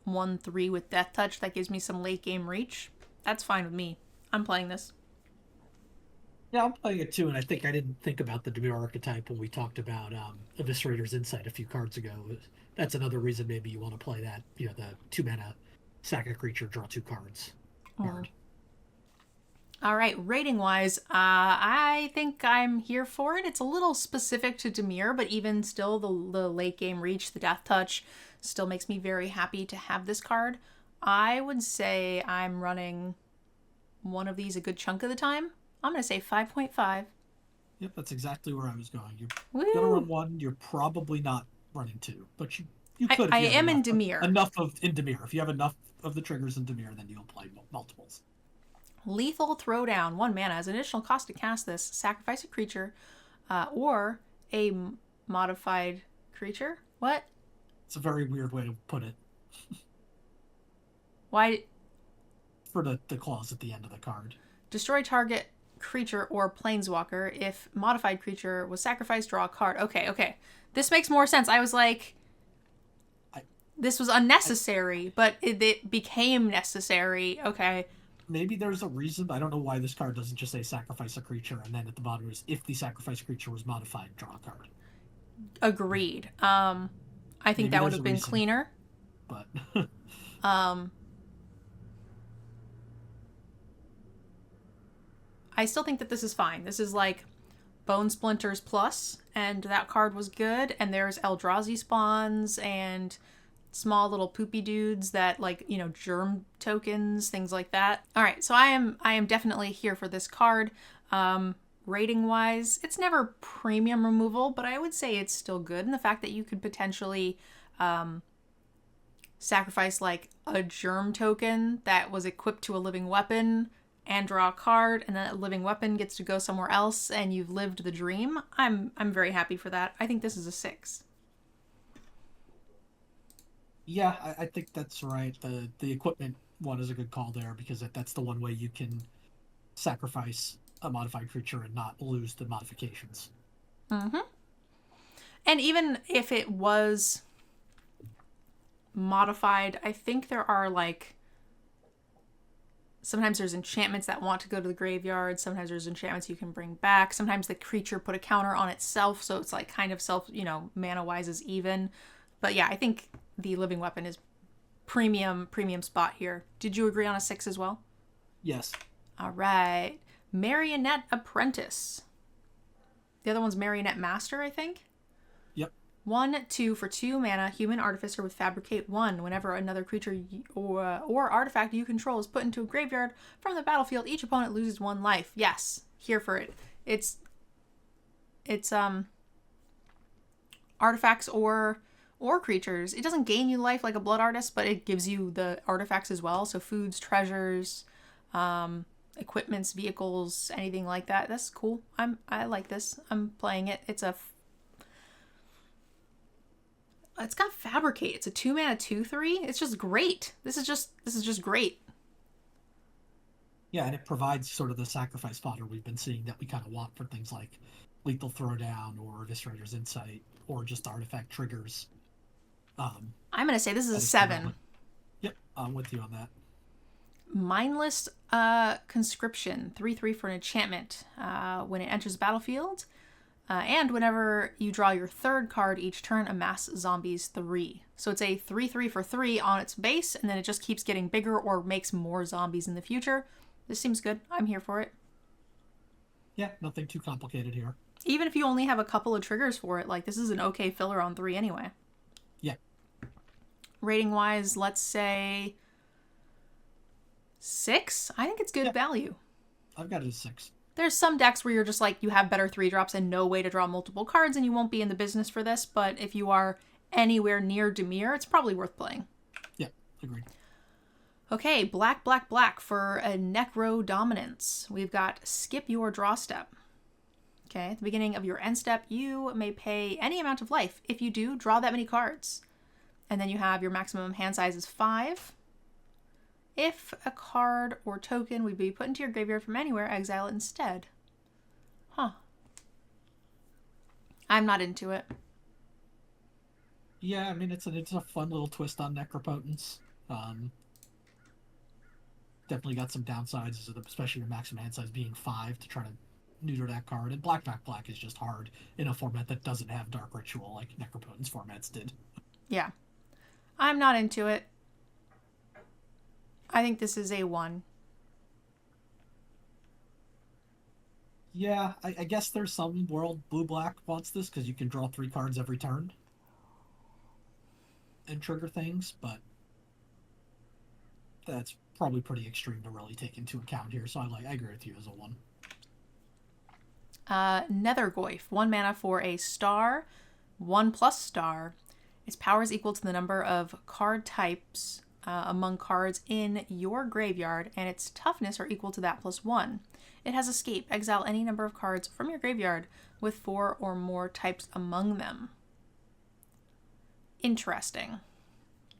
1/3 with Death Touch that gives me some late game reach. That's fine with me. I'm playing this. Yeah, I'm playing it too, and I think I didn't think about the Dimir archetype when we talked about Eviscerator's Insight a few cards ago. That's another reason maybe you want to play that, the 2 mana sack a creature, draw 2 cards card. All right, rating wise, I think I'm here for it. It's a little specific to Dimir, but even still, the late game reach, the Death Touch, still makes me very happy to have this card. I would say I'm running one of these a good chunk of the time. I'm going to say 5.5. Yep, that's exactly where I was going. You're Woo! going to run 1. You're probably not running 2, but you could. I am in Dimir. In Dimir. If you have enough of the triggers in Dimir, then you'll play multiples. Lethal Throwdown, 1 mana. As an additional cost to cast this, sacrifice a creature or a modified creature. What? It's a very weird way to put it. Why? For the clause at the end of the card. Destroy target creature or planeswalker. If modified creature was sacrificed, draw a card. Okay. This makes more sense. I was like, this was unnecessary, but it became necessary. Okay. Maybe there's a reason. I don't know why this card doesn't just say sacrifice a creature, and then at the bottom is if the sacrificed creature was modified, draw a card. Agreed. I think Maybe that would there's have a been reason. cleaner. But I still think that this is fine. This is like Bone Splinters Plus, and that card was good. And there's Eldrazi spawns and small little poopy dudes that germ tokens, things like that. All right, so I am definitely here for this card. Rating wise, it's never premium removal, but I would say it's still good. And the fact that you could potentially sacrifice like a germ token that was equipped to a living weapon and draw a card, and then a living weapon gets to go somewhere else and you've lived the dream. I'm very happy for that. I think this is a 6. yeah, I think that's right. The equipment one is a good call there because that's the one way you can sacrifice a modified creature and not lose the modifications. Mm-hmm. And even if it was modified, I think there are sometimes there's enchantments that want to go to the graveyard. Sometimes there's enchantments you can bring back. Sometimes the creature put a counter on itself, so it's kind of self, mana-wise is even. But yeah, I think the living weapon is premium spot here. Did you agree on a 6 as well? Yes. All right. Marionette Apprentice. The other one's Marionette Master, I think. Yep. 1/2 for 2 mana, Human Artificer with Fabricate 1. Whenever another creature or artifact you control is put into a graveyard from the battlefield, each opponent loses 1 life. Yes, here for it. It's artifacts or creatures. It doesn't gain you life like a Blood Artist, but it gives you the artifacts as well. So foods, treasures, equipments, vehicles, anything like that. That's cool. I like this. I'm playing it. It's got Fabricate. It's a 2 mana 2/3. It's just great. This is just great. Yeah, and it provides sort of the sacrifice fodder we've been seeing that we kind of want for things like Lethal Throwdown or Eviscerator's Insight or just artifact triggers. I'm going to say this is a 7. Yep, I'm with you on that. Mindless Conscription. 3/3 for an enchantment. When it enters the battlefield, and whenever you draw your 3rd card each turn, amass zombies 3. So it's a 3/3 for 3 on its base, and then it just keeps getting bigger or makes more zombies in the future. This seems good. I'm here for it. Yeah, nothing too complicated here. Even if you only have a couple of triggers for it, like this is an okay filler on 3 anyway. Yeah. Rating wise, let's say 6. I think it's good value. I've got it as 6. There's some decks where you're just like, you have better 3-drops and no way to draw multiple cards and you won't be in the business for this, but if you are anywhere near Dimir, it's probably worth playing. Yeah, agreed. Okay, black, black, black for a Necro Dominance. We've got Skip Your Draw Step. Okay, at the beginning of your end step, you may pay any amount of life. If you do, draw that many cards. And then you have your maximum hand size is 5. If a card or token would be put into your graveyard from anywhere, exile it instead. Huh. I'm not into it. Yeah, I mean, it's a fun little twist on Necropotence. Definitely got some downsides, especially your maximum hand size being 5 to try to neuter that card. And black is just hard in a format that doesn't have Dark Ritual like Necropotence formats did. Yeah. I'm not into it. I think this is a 1. Yeah, I guess there's some world blue-black wants this because you can draw 3 cards every turn and trigger things, but that's probably pretty extreme to really take into account here, so I agree with you as a 1. Nethergoyf. 1 mana for a star, 1+ star. Its power is equal to the number of card types among cards in your graveyard, and its toughness are equal to that +1. It has escape. Exile any number of cards from your graveyard with 4 or more types among them. Interesting.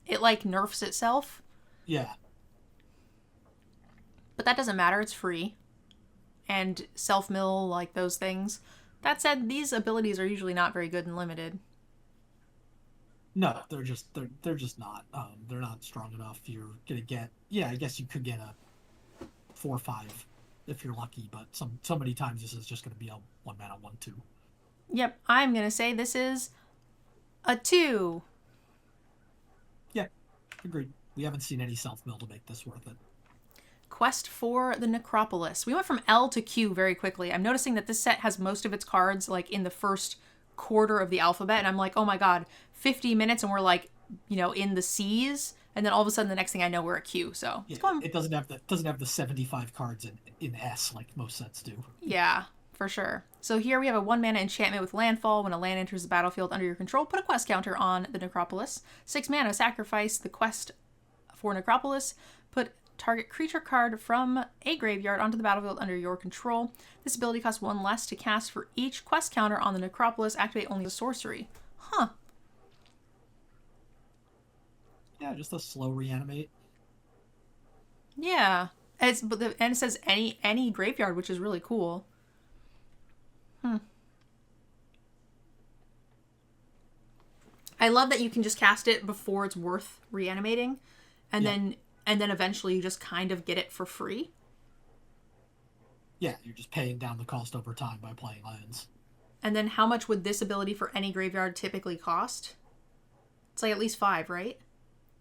It like nerfs itself. Yeah. But that doesn't matter. It's free. And self-mill, like those things. That said, these abilities are usually not very good and limited. No, they're just not. They're not strong enough. You're gonna get, yeah, I guess you could get a 4/5 if you're lucky, but so many times this is just gonna be a 1 mana 1/2. Yep, I'm gonna say this is a 2. Yeah, agreed. We haven't seen any self-mill to make this worth it. Quest for the Necropolis. We went from L to Q very quickly. I'm noticing that this set has most of its cards like in the first quarter of the alphabet, and I'm like, oh my god, 50 minutes and we're like, in the C's, and then all of a sudden the next thing I know we're at Q. So yeah, it doesn't have the 75 cards in S like most sets do. Yeah, for sure. So here we have a 1 mana enchantment with landfall. When a land enters the battlefield under your control, put a quest counter on the Necropolis. 6 mana, sacrifice the quest for Necropolis. Put target creature card from a graveyard onto the battlefield under your control. This ability costs 1 less to cast for each quest counter on the Necropolis. Activate only the sorcery. Huh. Yeah, just a slow reanimate. Yeah. And it says any graveyard, which is really cool. I love that you can just cast it before it's worth reanimating, and then eventually you just kind of get it for free. Yeah, you're just paying down the cost over time by playing lands. And then how much would this ability for any graveyard typically cost? It's like at least 5, right?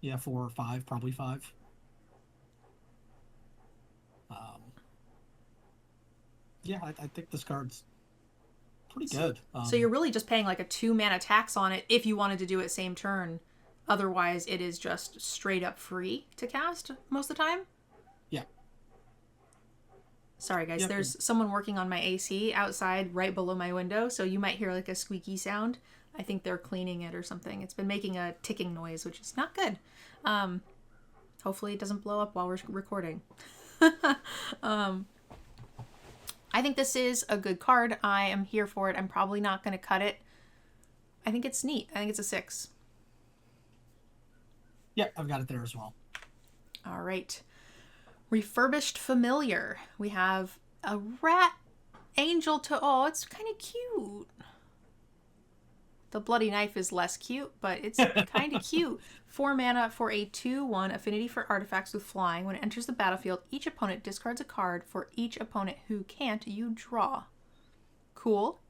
Yeah, 4 or 5, probably 5. Yeah, I think this card's pretty good. So you're really just paying like a 2-mana tax on it if you wanted to do it same turn. Otherwise, it is just straight up free to cast most of the time. Yeah. Sorry, guys. Yep. There's someone working on my AC outside right below my window, so you might hear like a squeaky sound. I think they're cleaning it or something. It's been making a ticking noise, which is not good. Hopefully it doesn't blow up while we're recording. I think this is a good card. I am here for it. I'm probably not going to cut it. I think it's neat. I think it's a 6. Yeah, I've got it there as well. All right. Refurbished Familiar. We have a rat angel to... Oh, it's kind of cute. The bloody knife is less cute, but it's kind of cute. 4 mana for a 2/1 affinity for artifacts with flying. When it enters the battlefield, each opponent discards a card. For each opponent who can't, you draw. Cool.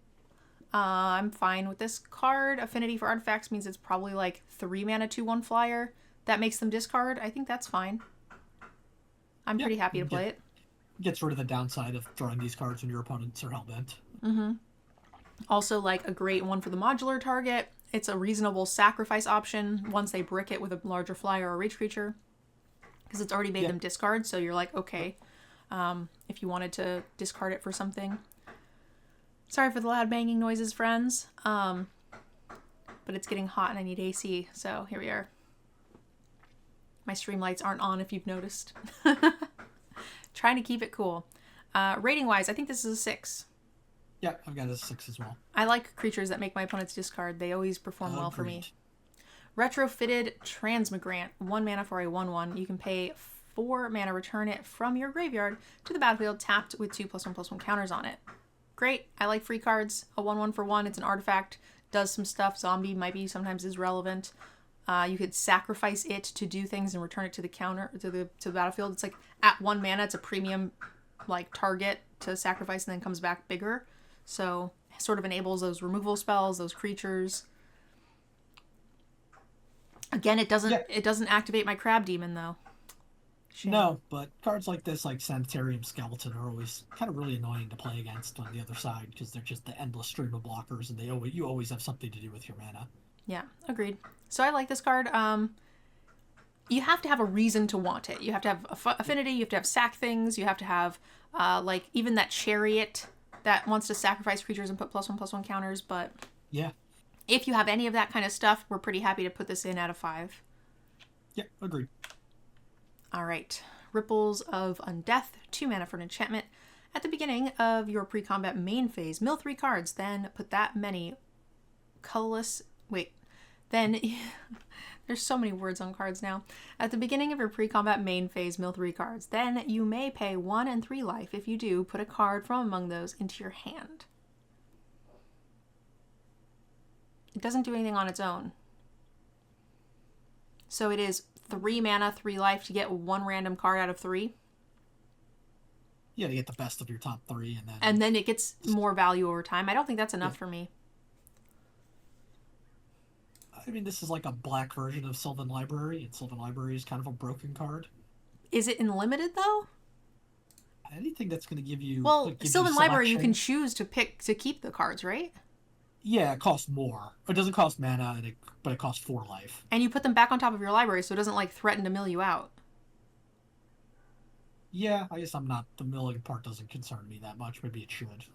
I'm fine with this card. Affinity for artifacts means it's probably like 3 mana 2/1 flyer. That makes them discard. I think that's fine. I'm pretty happy to play it. Gets rid of the downside of drawing these cards when your opponents are hellbent. Mm-hmm. Also, like, a great one for the modular target. It's a reasonable sacrifice option once they brick it with a larger flyer or reach creature. Because it's already made them discard, so you're like, okay. If you wanted to discard it for something. Sorry for the loud banging noises, friends. But it's getting hot and I need AC, so here we are. My stream lights aren't on if you've noticed. Trying to keep it cool. Rating-wise, I think this is a 6. Yeah, I've got a 6 as well. I like creatures that make my opponents discard. They always perform well for me. Retrofitted Transmigrant. 1 mana for a 1/1. You can pay 4 mana, return it from your graveyard to the battlefield tapped with 2+1/+1 counters on it. Great. I like free cards. A 1/1 for 1. It's an artifact. Does some stuff. Zombie might be sometimes is relevant. You could sacrifice it to do things and return it to the counter to the battlefield. It's like at 1 mana, it's a premium like target to sacrifice and then comes back bigger. So sort of enables those removal spells, those creatures. Again, it doesn't activate my Crab Demon though. Shame. No, but cards like this, like Sanitarium Skeleton, are always kind of really annoying to play against on the other side because they're just the endless stream of blockers, and you always have something to do with your mana. Yeah, agreed. So I like this card. You have to have a reason to want it. You have to have affinity. You have to have sack things. You have to have like even that Chariot that wants to sacrifice creatures and put +1/+1 counters. But yeah, if you have any of that kind of stuff, we're pretty happy to put this in at a 5. Yeah, agreed. All right. Ripples of Undeath. 2 mana for an enchantment. At the beginning of your pre-combat main phase, mill 3 cards. Then put that many colorless... Wait. Then... There's so many words on cards now. At the beginning of your pre-combat main phase, mill 3 cards. Then you may pay 1 and 3 life. If you do, put a card from among those into your hand. It doesn't do anything on its own. So it is 3 mana, 3 life to get 1 random card out of 3. Yeah, to get the best of your top 3. And then it gets more value over time. I don't think that's enough for me. I mean, this is like a black version of Sylvan Library, and Sylvan Library is kind of a broken card. Is it unlimited, though? Anything that's going to give you... Well, like, Sylvan Library, you can choose to keep the cards, right? Yeah, it costs more. It doesn't cost mana, but it costs 4 life. And you put them back on top of your library, so it doesn't, like, threaten to mill you out. Yeah, I guess the milling part doesn't concern me that much. Maybe it should.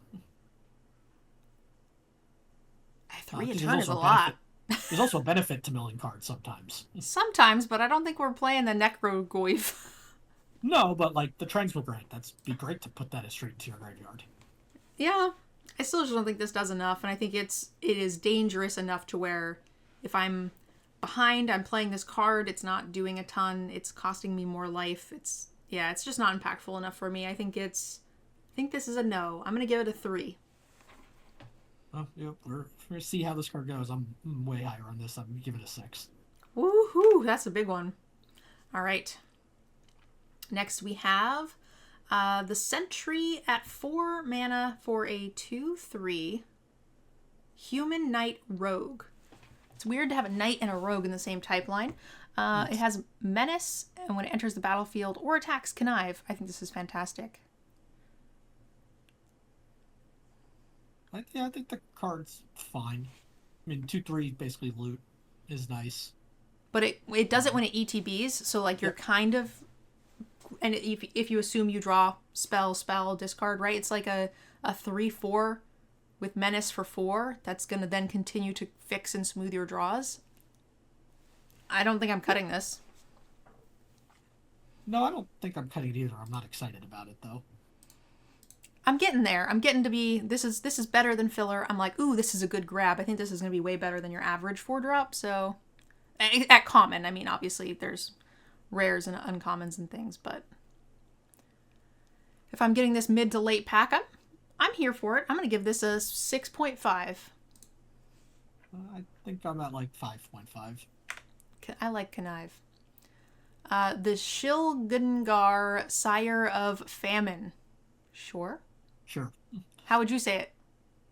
3 a turn is a lot. There's also a benefit to milling cards sometimes. Sometimes, but I don't think we're playing the Necrogoyf. No, but like the Transmigrant, that'd be great to put that straight into your graveyard. Yeah, I still just don't think this does enough, and I think it is dangerous enough to where if I'm behind, I'm playing this card, it's not doing a ton, it's costing me more life. It's just not impactful enough for me. I think this is a no. I'm gonna give it a 3. Oh, yeah, we're going to see how this card goes. I'm way higher on this. I'm going to give it a 6. Woohoo! That's a big one. All right. Next we have the Sentry at 4 mana for a 2/3 Human Knight Rogue. It's weird to have a Knight and a Rogue in the same type line. It has Menace, and when it enters the battlefield or attacks, Connive. I think this is fantastic. Yeah, I think the card's fine. I mean, 2/3 basically loot is nice. But it does it when it ETBs, so like you're Yep. kind of, and if you assume you draw spell discard, right? It's like a 3/4 with menace for 4 that's going to then continue to fix and smooth your draws. I don't think I'm Yep. cutting this. No, I don't think I'm cutting it either. I'm not excited about it though. I'm getting there. I'm getting to be, this is better than filler. I'm like, ooh, this is a good grab. I think this is going to be way better than your average 4-drop. So at common, I mean, obviously there's rares and uncommons and things, but if I'm getting this mid to late pack, I'm here for it. I'm going to give this a 6.5. I think I'm at like 5.5. I like connive. The Shilgungar, Sire of Famine. Sure. Sure. How would you say it?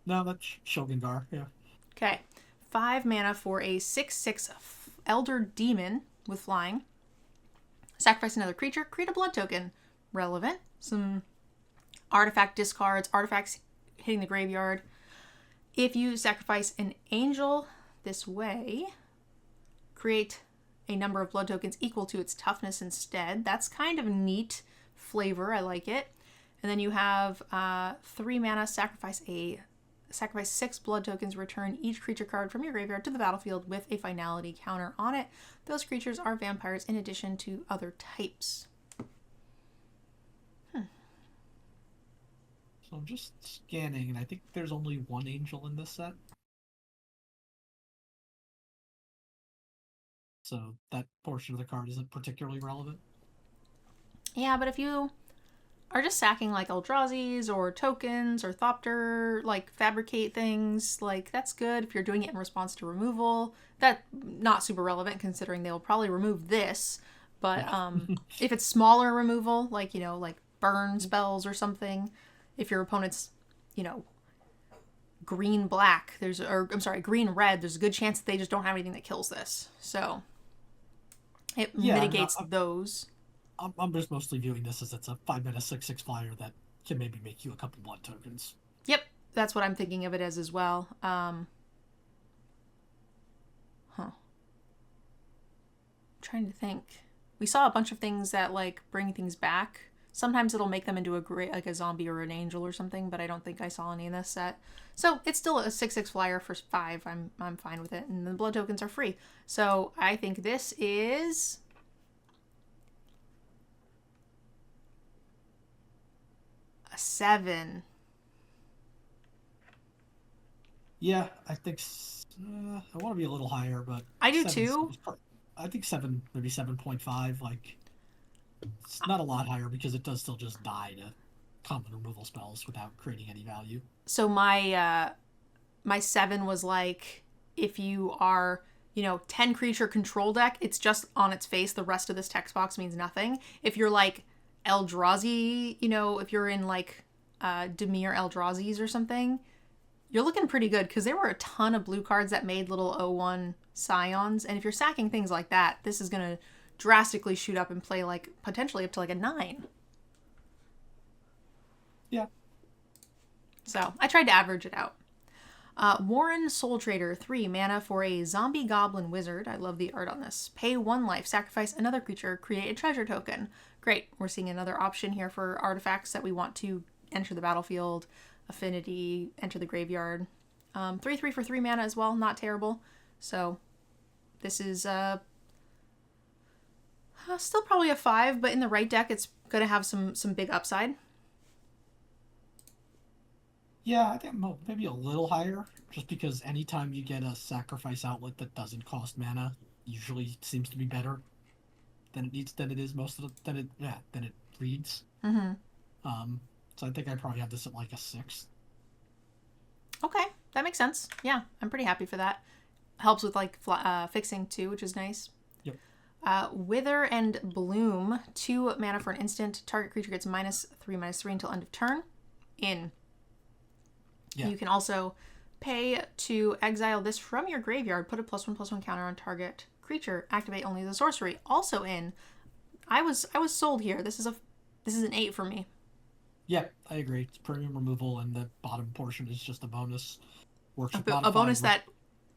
No, that's Shogungar. Yeah. Okay. 5 mana for a 6/6 Elder Demon with flying. Sacrifice another creature, create a blood token. Relevant. Some artifact discards, artifacts hitting the graveyard. If you sacrifice an angel this way, create a number of blood tokens equal to its toughness instead. That's kind of neat flavor. I like it. And then you have 3 mana, sacrifice 6 blood tokens, return each creature card from your graveyard to the battlefield with a finality counter on it. Those creatures are vampires in addition to other types. So I'm just scanning, and I think there's only one angel in this set. So that portion of the card isn't particularly relevant. Yeah, but if you are just sacking like Eldrazi's or tokens or Thopter, like fabricate things, like that's good if you're doing it in response to removal. That not super relevant considering they'll probably remove this. But Yeah. if it's smaller removal, like, you know, like burn spells or something, if your opponent's, you know, green black, green red, there's a good chance that they just don't have anything that kills this. So it Yeah, no, mitigates those. I'm just mostly viewing this as it's a 5 mana 6/6 flyer that can maybe make you a couple blood tokens. Yep, that's what I'm thinking of it as well. Trying to think. We saw a bunch of things that like bring things back. Sometimes it'll make them into a zombie or an angel or something, but I don't think I saw any in this set. So it's still a 6/6 flyer for 5. I'm fine with it, and the blood tokens are free. So I think this is a 7. Yeah, I think I want to be a little higher, but I do too. I think 7, maybe 7.5. Like it's not a lot higher because it does still just die to common removal spells without creating any value. So my 7 was like, if you are, you know, 10 creature control deck, it's just on its face. The rest of this text box means nothing. If you're like Eldrazi, you know, if you're in like Dimir Eldrazi's or something, you're looking pretty good because there were a ton of blue cards that made little 0/1 scions. And if you're sacking things like that, this is going to drastically shoot up and play like potentially up to like a 9. Yeah. So I tried to average it out. Warren Soul Trader, 3 mana for a zombie goblin wizard. I love the art on this. Pay 1 life, sacrifice another creature, create a treasure token. Great. We're seeing another option here for artifacts that we want to enter the battlefield. Affinity, enter the graveyard. 3/3 for 3 mana as well. Not terrible. So this is still probably a 5, but in the right deck, it's going to have some big upside. Yeah, I think maybe a little higher, just because anytime you get a sacrifice outlet that doesn't cost mana, usually seems to be better than it is most of the than it reads. Mm-hmm. So I think I probably have this at like a 6. Okay, that makes sense. Yeah, I'm pretty happy for that. Helps with like fixing too, which is nice. Yep. Wither and Bloom, 2 mana for an instant. Target creature gets -3/-3 until end of turn. In. Yeah. You can also pay to exile this from your graveyard. Put a +1/+1 counter on target creature. Activate only the sorcery. Also in. I was sold here. This is an 8 for me. Yeah, I agree. It's premium removal, and the bottom portion is just a bonus. Works with A modified. bonus that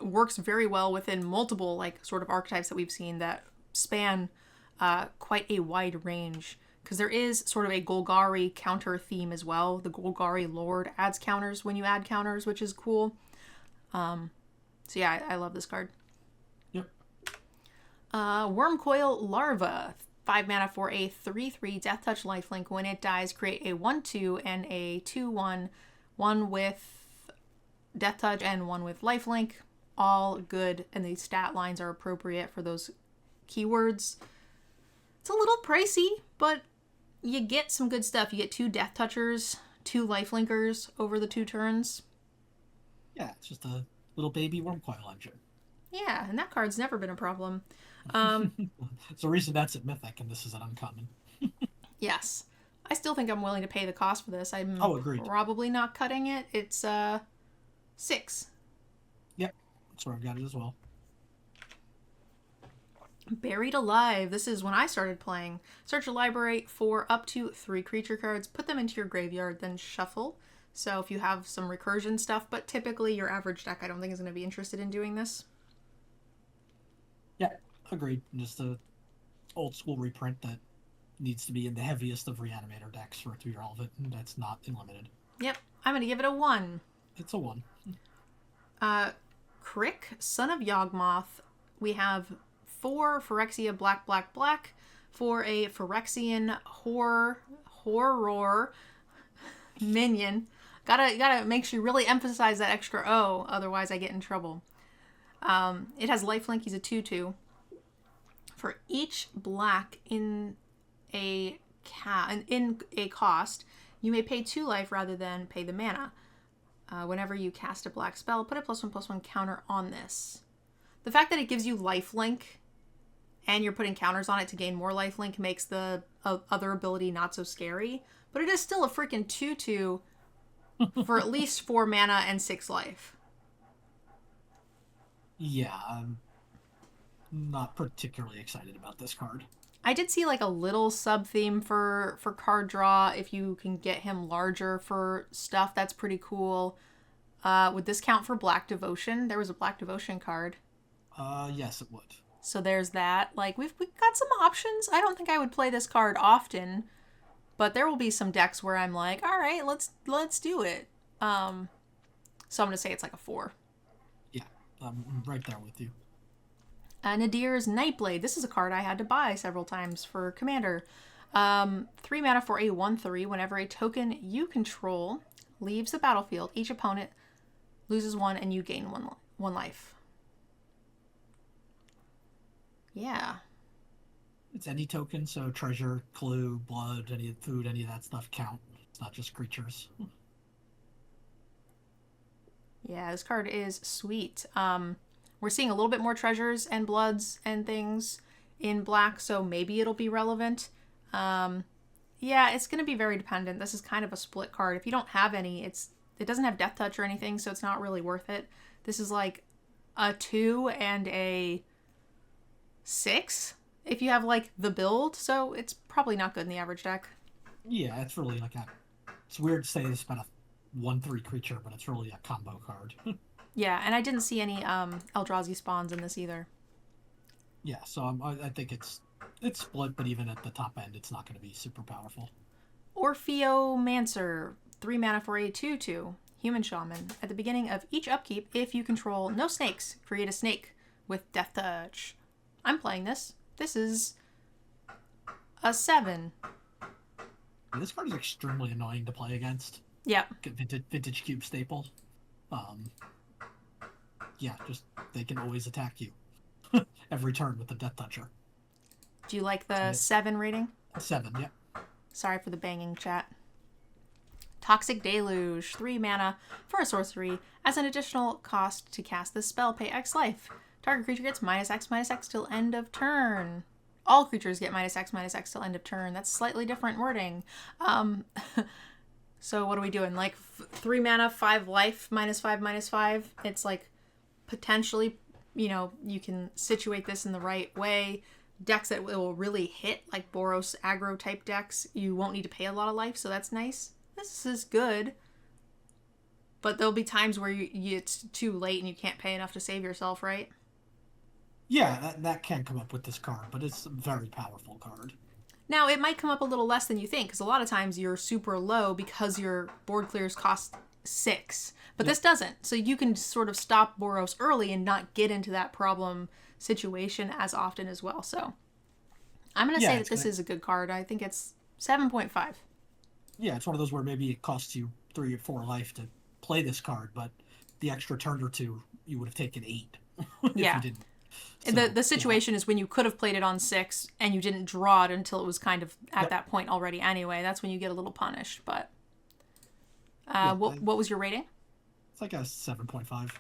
works very well within multiple like sort of archetypes that we've seen that span quite a wide range. Because there is sort of a Golgari counter theme as well. The Golgari Lord adds counters when you add counters, which is cool. So yeah, I love this card. Yep. Wormcoil Larva. 5 mana for a 3/3 Death Touch lifelink. When it dies, create a 1/2 and a 2/1. One with Death Touch and one with lifelink. All good, and the stat lines are appropriate for those keywords. It's a little pricey, but you get some good stuff. You get 2 Death Touchers, 2 lifelinkers over the 2 turns. Yeah, it's just a little baby Wormcoil engine. Yeah, and that card's never been a problem. It's the reason that's at Mythic, and this is an uncommon. Yes. I still think I'm willing to pay the cost for this. I'm agreed. probably not cutting it. It's 6. Yep, that's where I've got it as well. Buried Alive. This is when I started playing. Search a library for up to 3 creature cards, put them into your graveyard, then shuffle. So if you have some recursion stuff, but typically your average deck I don't think is going to be interested in doing this. Yeah, agreed. Just a old school reprint that needs to be in the heaviest of Reanimator decks for it to be relevant, and that's not unlimited. Yep, I'm going to give it a 1. It's a 1. Crick, Son of Yawgmoth. We have 4 Phyrexia black, black, black for a Phyrexian horror minion. Gotta make sure you really emphasize that extra O, otherwise I get in trouble. It has lifelink. He's a 2/2. For each black in a cost, you may pay 2 life rather than pay the mana. Whenever you cast a black spell, put a +1/+1 counter on this. The fact that it gives you lifelink and you're putting counters on it to gain more lifelink makes the other ability not so scary. But it is still a freaking 2/2 for at least 4 mana and 6 life. Yeah, I'm not particularly excited about this card. I did see like a little sub theme for card draw. If you can get him larger for stuff, that's pretty cool. Would this count for Black Devotion? There was a Black Devotion card. Yes, it would. So there's that. Like we've got some options. I don't think I would play this card often, but there will be some decks where I'm like, all right, let's do it. So I'm gonna say it's like a 4. Yeah, I'm right there with you. Nadir's Nightblade. This is a card I had to buy several times for Commander. 3 mana for a 1/3. Whenever a token you control leaves the battlefield, each opponent loses 1 and you gain 1 life. Yeah. It's any token, so treasure, clue, blood, any food, any of that stuff count. It's not just creatures. Yeah, this card is sweet. We're seeing a little bit more treasures and bloods and things in black, so maybe it'll be relevant. Yeah, it's going to be very dependent. This is kind of a split card. If you don't have any, it doesn't have Death Touch or anything, so it's not really worth it. This is like a 2 and a 6 if you have like the build, so it's probably not good in the average deck. Yeah, it's really like it's weird to say this about a 1/3 creature, but it's really a combo card. Yeah, and I didn't see any Eldrazi spawns in this either. Yeah, so I think it's split, but even at the top end, it's not going to be super powerful. Orpheomancer, 3 mana for a 2/2 human shaman. At the beginning of each upkeep, if you control no snakes, create a snake with Death Touch. I'm playing this. This is a 7. This card is extremely annoying to play against. Yeah. Vintage cube staple. Yeah, just they can always attack you every turn with the Death Toucher. Do you like the 7 rating? 7, yeah. Sorry for the banging chat. Toxic Deluge, 3 mana for a sorcery. As an additional cost to cast this spell, pay X life. Target creature gets -X/-X till end of turn. All creatures get -X/-X till end of turn. That's slightly different wording. So what are we doing? Like 3 mana, 5 life, -5/-5. It's like potentially, you can situate this in the right way. Decks that will really hit, like Boros aggro type decks, you won't need to pay a lot of life, so that's nice. this is good. But there'll be times where it's too late and you can't pay enough to save yourself, right? Yeah, that can come up with this card, but it's a very powerful card. Now, it might come up a little less than you think, because a lot of times you're super low because your board clears cost 6. But this doesn't. So you can sort of stop Boros early and not get into that problem situation as often as well. So I'm going to say that this is a good card. I think it's 7.5. Yeah, it's one of those where maybe it costs you 3 or 4 life to play this card, but the extra turn or two, you would have taken 8 if Yeah. you didn't. So, the situation is when you could have played it on 6 and you didn't draw it until it was kind of at that point already anyway. That's when you get a little punished. But what was your rating? It's like a 7.5.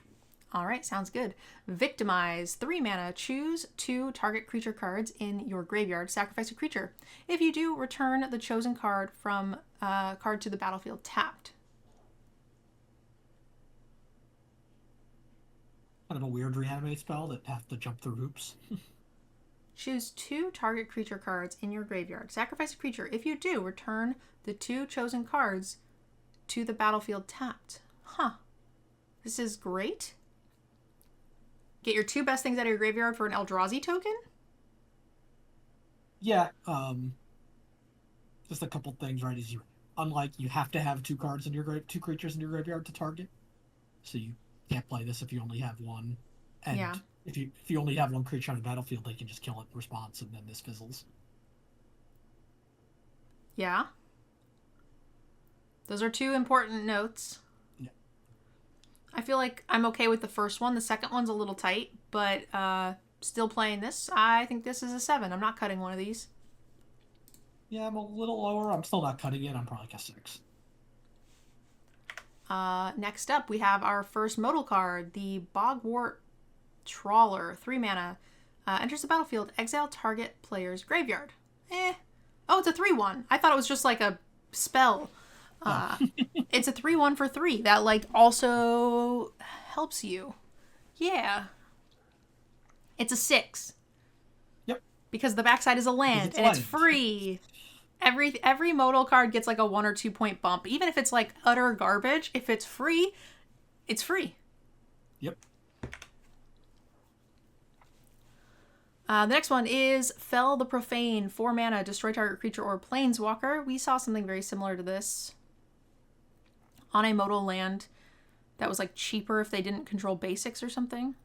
All right, sounds good. Victimize. 3 mana. Choose 2 target creature cards in your graveyard. Sacrifice a creature. If you do, return the chosen card from card to the battlefield tapped. Kind of a weird reanimate spell that have to jump through hoops. Choose 2 target creature cards in your graveyard. Sacrifice a creature. If you do, return the 2 chosen cards to the battlefield tapped. Huh. This is great. Get your 2 best things out of your graveyard for an Eldrazi token? Yeah, just a couple things, right? Is unlike you have to have 2 cards in your 2 creatures in your graveyard to target, so you can't play this if you only have one. And if you only have 1 creature on the battlefield, they can just kill it in response, and then this fizzles. Yeah. Those are 2 important notes. Yeah. I feel like I'm okay with the first one. The second one's a little tight, but still playing this. I think this is a 7. I'm not cutting one of these. Yeah, I'm a little lower. I'm still not cutting it. I'm probably like a 6. Next up, we have our first modal card, the Bogwart Trawler. 3 mana. Enters the battlefield. Exile target player's graveyard. Oh, it's a 3/1. I thought it was just like a spell. It's a 3/1 for 3. That, like, also helps you. Yeah. It's a 6. Yep. Because the backside is a land, and it's free. Every modal card gets like a 1 or 2 point bump. Even if it's like utter garbage, if it's free, it's free. Yep. The next one is Fell the Profane. 4 mana, destroy target creature or planeswalker. We saw something very similar to this on a modal land that was like cheaper if they didn't control basics or something.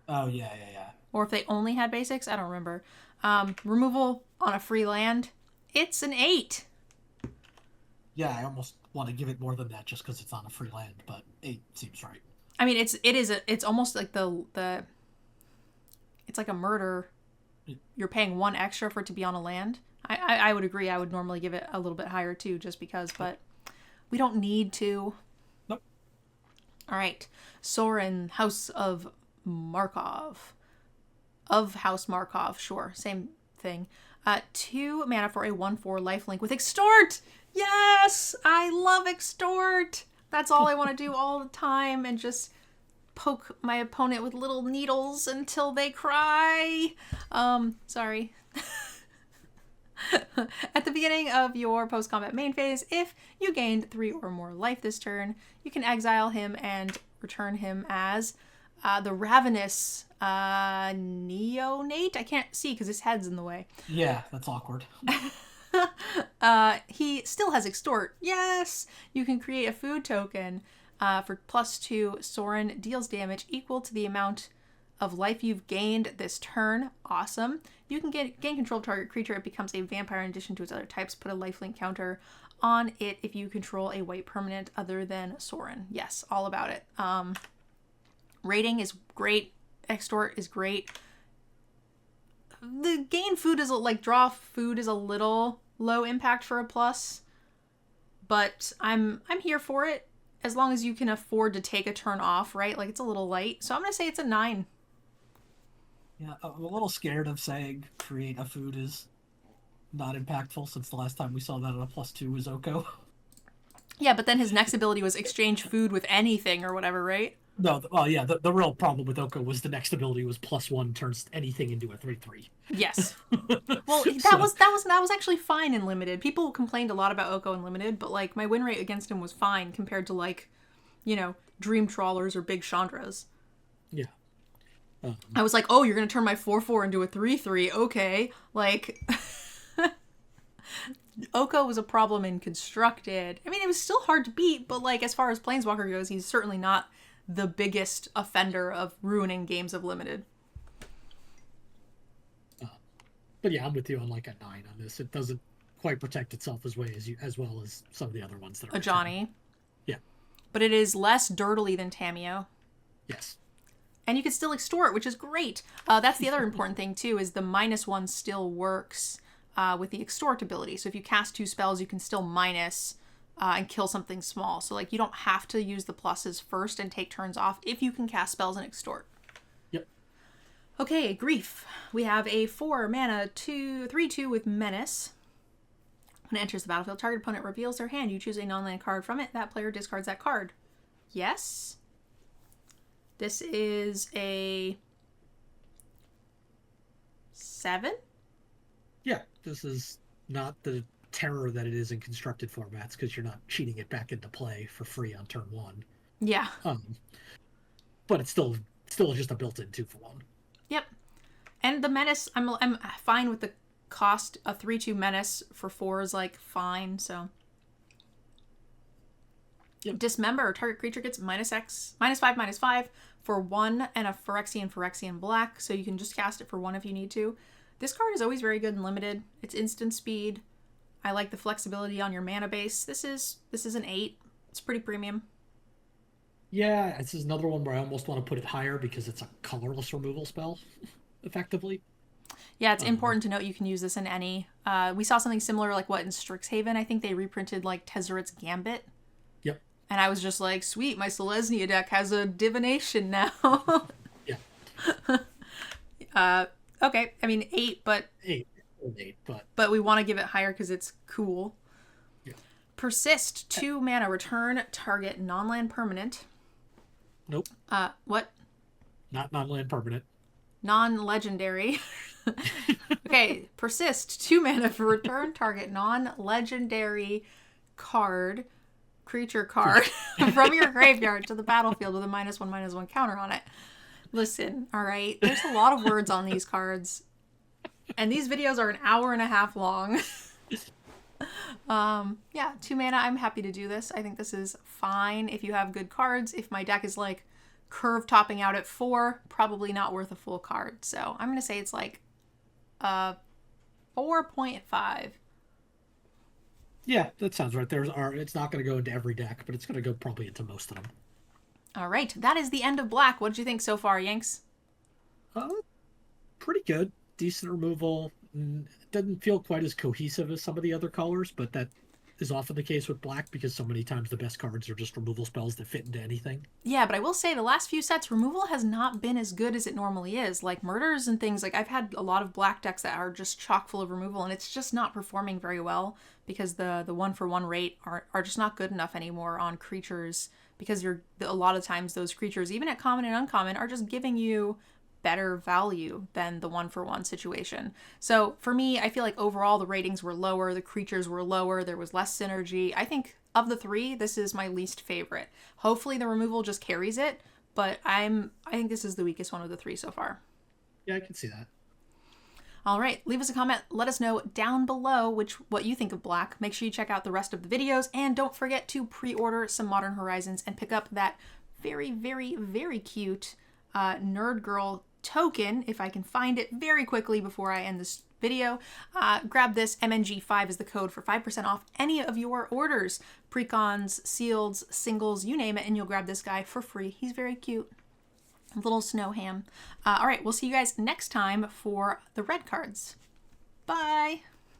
Oh, yeah. Or if they only had basics. I don't remember. Removal on a free land. It's an 8. Yeah, I almost want to give it more than that just because it's on a free land, but 8 seems right. I mean, it's almost like it's like a murder. You're paying 1 extra for it to be on a land. I would agree. I would normally give it a little bit higher too, just because, but we don't need to. Nope. All right. Sorin, House of Markov. Of House Markov, sure. Same thing. 2 mana for a 1/4 lifelink with Extort! Yes! I love Extort! That's all I want to do all the time, and just poke my opponent with little needles until they cry. Sorry. At the beginning of your post-combat main phase, if you gained 3 or more life this turn, you can exile him and return him as the Ravenous Neonate. I can't see because his head's in the way. Yeah, that's awkward. He still has Extort. Yes! You can create a food token for +2. Sorin deals damage equal to the amount of life you've gained this turn. Awesome. You can gain control of target creature. It becomes a vampire in addition to its other types. Put a lifelink counter on it if you control a white permanent other than Sorin. Yes, all about it. Rating is great. Extort is great. The gain food is like draw food is a little low impact for a plus, but I'm here for it as long as you can afford to take a turn off, right? Like it's a little light, so I'm gonna say it's a 9. Yeah, I'm a little scared of saying create a food is not impactful since the last time we saw that on a +2 was Oko. Yeah, but then his next ability was exchange food with anything or whatever, right? No, yeah, the real problem with Oko was the next ability was +1, turns anything into a 3/3. Yes. Well, So, that was actually fine in limited. People complained a lot about Oko in limited, but like my win rate against him was fine compared to like, Dream Trawlers or Big Chandras. yeah. I was like, oh, you're gonna turn my 4/4 into a 3/3. Okay, like. Oko was a problem in constructed. I mean, it was still hard to beat, but like as far as Planeswalker goes, he's certainly not the biggest offender of ruining games of limited. But yeah, I'm with you on like a 9 on this. It doesn't quite protect itself as well as some of the other ones that are A Johnny. Yeah. But it is less dirtily than Tameo. Yes. And you can still extort, which is great. That's the other important thing too, is the -1 still works with the extort ability. So if you cast 2 spells, you can still minus and kill something small. So like you don't have to use the pluses first and take turns off if you can cast spells and extort. Yep. Okay, Grief. We have a 4 mana 3/2 with Menace. When it enters the battlefield, target opponent reveals their hand. You choose a non-land card from it. That player discards that card. Yes. This is a 7? Yeah, this is not the terror that it is in constructed formats because you're not cheating it back into play for free on turn 1. Yeah. But it's still just a built-in 2-for-1. Yep. And the Menace, I'm fine with the cost. A 3/2 Menace for 4 is like fine, so. Yep. Dismember. Target creature gets -5/-5 for 1 and a Phyrexian black, so you can just cast it for 1 if you need to. This card is always very good and limited. It's instant speed. I like the flexibility on your mana base. This is an 8. It's pretty premium. Yeah, this is another one where I almost want to put it higher because it's a colorless removal spell, effectively. Yeah, it's important to note you can use this in any. We saw something similar, like in Strixhaven. I think they reprinted like Tezzeret's Gambit. Yep. And I was just like, sweet, my Selesnya deck has a divination now. Yeah. Okay, I mean 8, but 8, but we want to give it higher because it's cool. Yeah. Persist. 2 mana. Return target non-land permanent. Nope. What? Not non-land permanent. Non-legendary. Okay, persist. 2 mana for return target non-legendary creature card from your graveyard to the battlefield with a -1/-1 counter on it. Listen, all right, there's a lot of words on these cards, and these videos are an hour and a half long. Yeah, 2 mana, I'm happy to do this. I think this is fine if you have good cards. If my deck is like curve topping out at 4, probably not worth a full card. So I'm going to say it's like 4.5. Yeah, that sounds right. It's not going to go into every deck, but it's going to go probably into most of them. All right, that is the end of Black. What did you think so far, Yanks? Pretty good. Decent removal. Doesn't feel quite as cohesive as some of the other colors, but that is often the case with Black because so many times the best cards are just removal spells that fit into anything. Yeah, but I will say the last few sets, removal has not been as good as it normally is. Like Murders and things, like I've had a lot of Black decks that are just chock full of removal, and it's just not performing very well because the 1-for-1 rate are just not good enough anymore on creatures, because a lot of times those creatures, even at common and uncommon, are just giving you better value than the 1-for-1 situation. So for me, I feel like overall the ratings were lower, the creatures were lower, there was less synergy. I think of the 3, this is my least favorite. Hopefully the removal just carries it, but I think this is the weakest one of the 3 so far. Yeah, I can see that. All right, leave us a comment. Let us know down below what you think of Black. Make sure you check out the rest of the videos, and don't forget to pre-order some Modern Horizons and pick up that very, very, very cute NerdGirl token, if I can find it very quickly before I end this video. Grab this. MNG5 is the code for 5% off any of your orders. Precons, sealeds, singles, you name it, and you'll grab this guy for free. He's very cute. Little snow ham. All right, we'll see you guys next time for the red cards. Bye!